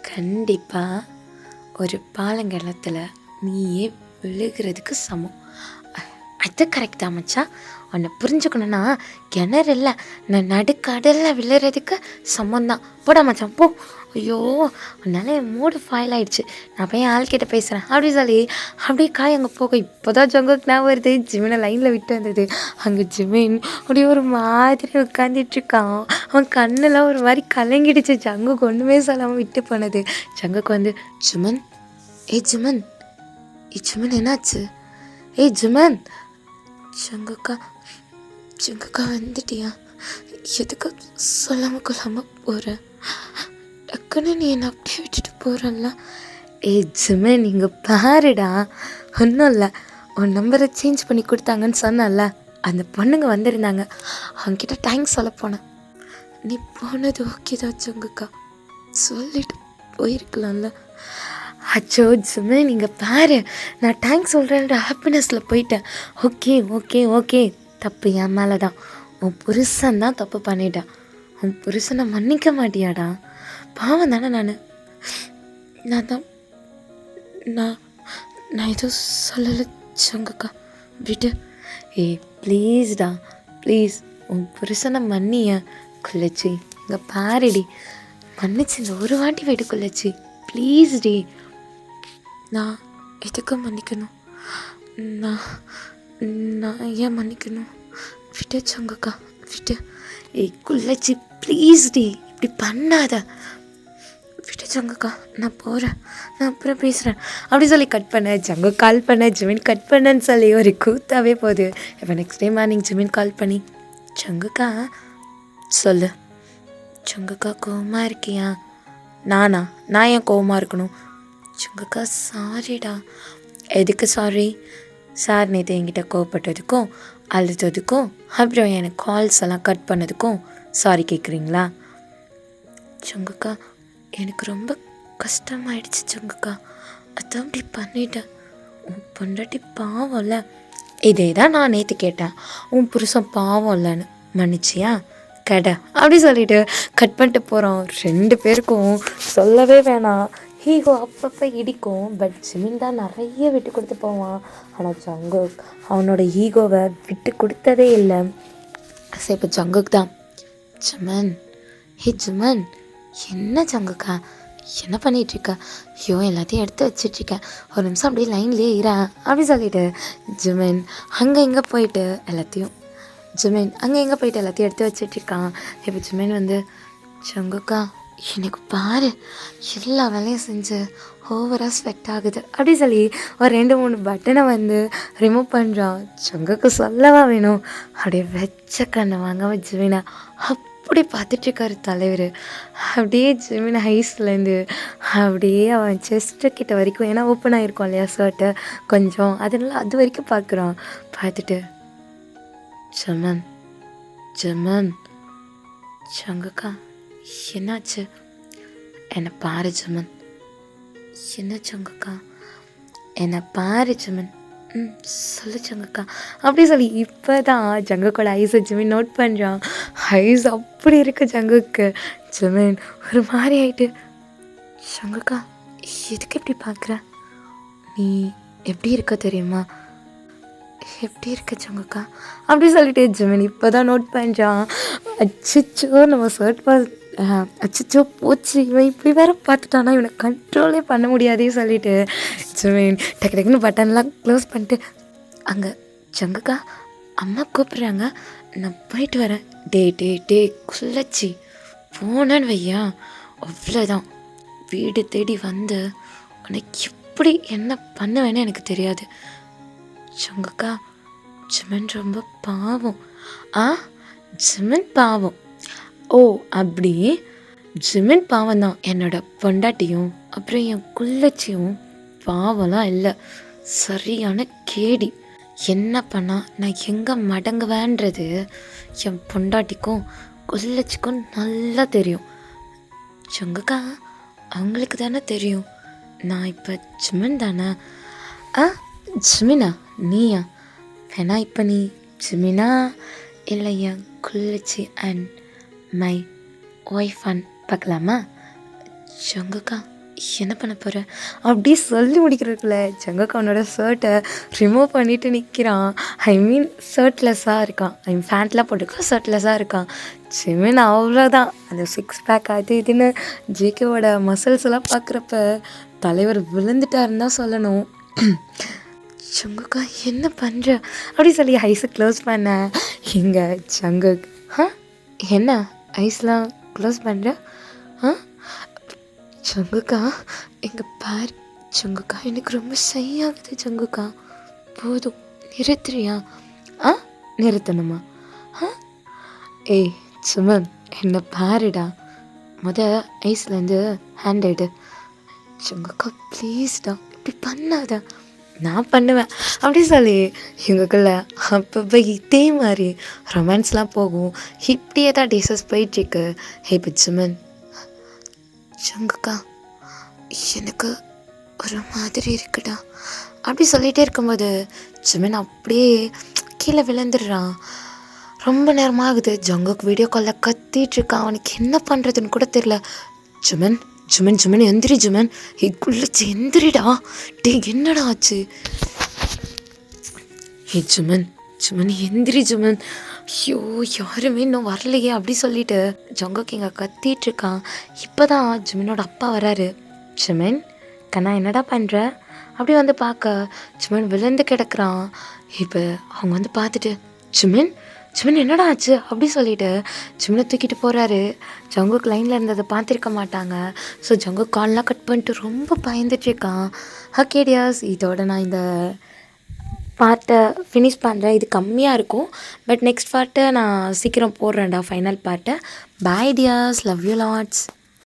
கண்டிப்பாக ஒரு பாலங்கலத்தில் நீயே விழுகிறதுக்கு சமம். அது கரெக்டாக மச்சா? உன்னை புரிஞ்சுக்கணுன்னா கிணறு இல்லை, நான் நடுக்கடலில் விழுறதுக்கு சமந்தான். போடா மச்சான் போ. ஐயோ, உன்னால என் மூடு ஃபைல் ஆகிடுச்சு, நான் போய் ஆள்கிட்ட பேசுகிறேன் அப்படி சொல்லி அப்படியே காய் அங்கே போக. இப்போ தான் ஜங்குக்கு நான் வருது, ஜிமினை லைனில் விட்டு வந்தது. அங்கே ஜிமின் அப்படியே ஒரு மாதிரி உட்காந்துட்ருக்கான். அவன் கண்ணெல்லாம் ஒரு மாதிரி கலங்கிடுச்சு. ஜங்குக்கு ஒன்றுமே சொல்லாமல் விட்டு போனது. ஜங்குக்கு வந்து, ஜிமன் ஜிமன் என்னாச்சு? ஜிமன். ஜங்குக்கா வந்துட்டியா? எதுக்கு சொல்லாமல் கொள்ளாமல் போகிற? டக்குன்னு நீ என்னை அப்படியே விட்டுட்டு போகிறல்ல? ஜிமன் இங்கே பாருடா, ஒன்றும் இல்லை, உன் நம்பரை சேஞ்ச் பண்ணி கொடுத்தாங்கன்னு சொன்னல, அந்த பொண்ணுங்க வந்திருந்தாங்க, அவங்கக்கிட்ட தேங்க்ஸ் சொல்ல போனேன். நீ போனது ஓகே தான் ஜங்குக்கா, சொல்லிட்டு போயிருக்கலாம்ல. அச்சோ ஜிமன் நீங்கள் பாரு, நான் தேங்க்ஸ் சொல்கிறேன்ற ஹாப்பினஸில் போயிட்டேன். ஓகே தப்பு என் மேலே தான். உன் புருஷன் தான் தப்பு பண்ணிட்டான். உன் புருஷனை மன்னிக்க மாட்டியாடா? பாவம் தானே நான் எதுவும் சொல்லலை ஜங்குக்கா, விட்டு. ப்ளீஸ்டா ப்ளீஸ், உன் புருஷனை மன்னிய குள்ளச்சி. இங்கே பாருடி, மன்னிச்சு இந்த ஒரு வாட்டி விடு குள்ளச்சி, ப்ளீஸ் டி. நான் எதுக்கு மன்னிக்கணும்? நான் ஏன் மன்னிக்கணும்? விட்டு ஜங்குக்கா விட்டு. குள்ளச்சி ப்ளீஸ் டி, இப்படி பண்ணாத, விட்டு ஜங்குக்கா, நான் போகிறேன், நான் அப்புறம் பேசுகிறேன் அப்படி சொல்லி கட் பண்ண. ஜங்குக் கால் பண்ண, ஜிமின் கட் பண்ணன்னு சொல்லி ஒரு கூத்தாவே போகுது. இப்போ நெக்ஸ்ட் டே மார்னிங் ஜிமின் கால் பண்ணி, ஜங்குக்கா சொல்லு, ஜங்குக்கா கோவமாக இருக்கியா? நான் ஏன் கோவமாக இருக்கணும்? ஜங்குக்கா சாரிடா. எதுக்கு சாரி? சார் நேற்று என்கிட்ட கோவப்பட்டதுக்கும் அழுத்ததுக்கும் அப்புறம் எனக்கு கால்ஸ் எல்லாம் கட் பண்ணதுக்கும் சாரி கேட்குறீங்களா? ஜங்குக்கா எனக்கு ரொம்ப கஷ்டமாயிடுச்சு ஜங்குக்கா, அதான் இப்படி பண்ணிட்டேன். உன் பொண்டாட்டி பாவம்ல. இதே தான் நான் நேற்று கேட்டேன், உன் புருஷன் பாவம் இல்லைன்னு, மன்னிச்சியா கடை அப்படி சொல்லிட்டு கட் பண்ணிட்டு போகிறோம். 2 பேருக்கும் சொல்லவே வேணாம், ஹீகோ அப்பப்போ இடிக்கும். பட் ஜிமின் தான் நிறைய விட்டு கொடுத்து போவான். ஆனால் ஜங்குக் அவனோட ஈகோவை விட்டு கொடுத்ததே இல்லை. சரி, இப்போ ஜங்குக் தான். ஜிமன், ஹே ஜிமன், என்ன ஜங்குக்கா என்ன பண்ணிகிட்ருக்க? ஐயோ எல்லாத்தையும் எடுத்து வச்சிட்ருக்கேன், ஒரு நிமிஷம் அப்படியே லைன்லேயே இரேன் அப்படி சொல்லிட்டு ஜிமின் அங்கே இங்கே போயிட்டு எல்லாத்தையும் எடுத்து வச்சிட்ருக்கான். இப்போ ஜிமின் வந்து, ஜங்குக்கா எனக்கு பாரு எல்லா வேலையும் செஞ்சு ஓவராக ஸ்வெட் ஆகுது அப்படி சொல்லி ஒரு 2-3 பட்டனை வந்து ரிமூவ் பண்ணுறான். ஜங்குக்கு சொல்லவா வேணும், அப்படியே வெச்ச கண்ணை வாங்க ஜிமினை அப்படி பார்த்துட்ருக்காரு தலைவர். அப்படியே ஜிமின் ஐஸ்லேருந்து அப்படியே அவன் செஸ்ட்டு கிட்ட வரைக்கும், ஏன்னா ஓப்பன் ஆகிருக்கும் இல்லையா ஷர்ட்டு கொஞ்சம், அதனால அது வரைக்கும் பார்க்குறான். பார்த்துட்டு, ஜமன் ஜமன் ஜங்குக்கா என்னாச்சு? என்னை பாரு ஜமன். என்ன ஜங்குக்கா? என்னை பாரு ஜமன். சொல்லு ஜங்குக்கா அப்படி சொல்லி இப்போ தான் ஜங்குக்கோட ஐஸை ஜிமின் நோட் பண்ணுறான். ஐஸ் அப்படி இருக்கு ஜங்குக்கு. ஜிமின் ஒரு மாதிரி ஆயிட்டு, ஜங்குக்கா எதுக்கு எப்படி பார்க்குற? நீ எப்படி இருக்க தெரியுமா? எப்படி இருக்க ஜங்குக்கா அப்படி சொல்லிட்டு ஜிமின் இப்போ தான் நோட் பண்ணுறான். அச்சிச்சோ நம்ம ஷர்ட் அச்சிச்சோ போச்சு, இவன் இப்படி வேற பார்த்துட்டானா, இவனை கண்ட்ரோலே பண்ண முடியாதே சொல்லிட்டு ஜிமின் டக்கு டக்குன்னு பட்டன்லாம் க்ளோஸ் பண்ணிட்டு, அங்கே ஜங்குக்கா அம்மா கூப்பிட்றாங்க, நான் போயிட்டு வரேன். டே குள்ளச்சி போனேன்னு வையா அவ்வளோதான், வீடு தேடி வந்து உனக்கு எப்படி என்ன பண்ணுவேன்னு எனக்கு தெரியாது. ஜங்குக்கா ஜிமின் ரொம்ப பாவம். ஜிமின் பாவம்? ஓ அப்படி, ஜிமின் பாவம் தான். என்னோட பொண்டாட்டியும் அப்புறம் என் குள்ளச்சியும் பாவம்லாம் இல்லை, சரியான கேடி. என்ன பண்ணால் நான் எங்கே மடங்குவேன்றது என் பொண்டாட்டிக்கும் குள்ளச்சிக்கும் நல்லா தெரியும். ஜங்குக்கா அவங்களுக்கு தானே தெரியும், நான் இப்போ ஜிமின் தானே. ஜிமினா நீயா? வேணா இப்போ நீ ஜிமினா இல்லை என் குள்ளச்சி அண்ட் மை ஒய்ஃப் அண்ட் பார்க்கலாமா? ஜங்குக்கா என்ன பண்ண போகிற அப்படி சொல்லி முடிக்கிறதுக்குள்ள ஜங்குக்கா அவனோட ஷர்ட்டை ரிமூவ் பண்ணிவிட்டு நிற்கிறான். ஐ மீன் ஷர்ட்லெஸ்ஸாக இருக்கான், ஃபேண்ட்லாம் போட்டுருக்கான், ஷர்ட்லெஸ்ஸாக இருக்கான். ஜிமின் அவ்வளோதான். அந்த 6 பேக் அது இதுன்னு ஜேகேவோட மசில்ஸ் எல்லாம் பார்க்குறப்ப தலைவர் விழுந்துட்டாருன்னு தான் சொல்லணும். ஜங்குக்கா என்ன பண்ணுற அப்படி சொல்லி ஐஸை க்ளோஸ் பண்ண. இங்கே ஜங்குக், என்ன ஐஸ்லாம் க்ளோஸ் பண்ணுற? ஜங்குக்கா எங்கள் பார் ஜங்குக்கா, எனக்கு ரொம்ப செய்யாகுது ஜங்குக்கா, போதும் நிறுத்துறியா? நிறுத்தணுமா? ஏய் சுமன் என்ன பாருடா, ஐஸ்லேருந்து ஹேண்ட் எடு. ஜங்குக்கா ப்ளீஸ்டா இப்படி பண்ணாத, நான் பண்ணுவேன் அப்படி சொல்லி இவங்களுக்குள்ள அப்பப்போ இதே மாதிரி ரொமான்ஸ்லாம் போகும். இப்படியே தான் டேஸஸ் போயிட்டுருக்கு. ஹே ஜிமின், ஜங்குக்கா எனக்கு ஒரு மாதிரி இருக்குடா அப்படி சொல்லிகிட்டே இருக்கும்போது ஜிமின் அப்படியே கீழே விழுந்துடுறான். ரொம்ப நேரமாகுது. ஜங்குக் வீடியோ காலில் கத்திட்டுருக்கான், அவனுக்கு என்ன பண்ணுறதுன்னு கூட தெரில. ஜிமின் ஜிமின் ஜிமின் எந்திரி ஜிமின், குள்ளச்சி எந்திரிடா, டே என்னடா ஆச்சு? ஹே ஜிமின் ஜிமின் எந்திரி ஜிமின், ஐயோ யாருமே இன்னும் வரலையே அப்படி சொல்லிட்டு ஜங்குக் இங்கே கத்திட்டுருக்கான். இப்போ தான் ஜிமினோட அப்பா வராரு. ஜிமின் கண்ணா என்னடா பண்ணுற அப்படி வந்து பார்க்க ஜிமின் விழுந்து கிடக்குறான். இப்போ அவங்க வந்து பார்த்துட்டு, ஜிமின் ஜிமின் என்னடா ஆச்சு அப்படி சொல்லிட்டு ஜிமினை தூக்கிட்டு போகிறாரு. ஜங்குக் லைனில் இருந்ததை பார்த்துருக்க மாட்டாங்க. ஸோ ஜங்குக் கால்லாம் கட் பண்ணிட்டு ரொம்ப பயந்துட்டுருக்கான். ஓகே டியர்ஸ், இதோட நான் இந்த பார்ட்டை ஃபினிஷ் பண்ணுறேன். இது கம்மியாக இருக்கும், பட் நெக்ஸ்ட் பார்ட்டை நான் சீக்கிரம் போடுறேன்டா, ஃபைனல் பார்ட்டை. பாய் டியர்ஸ், லவ் யூ லாட்ஸ்.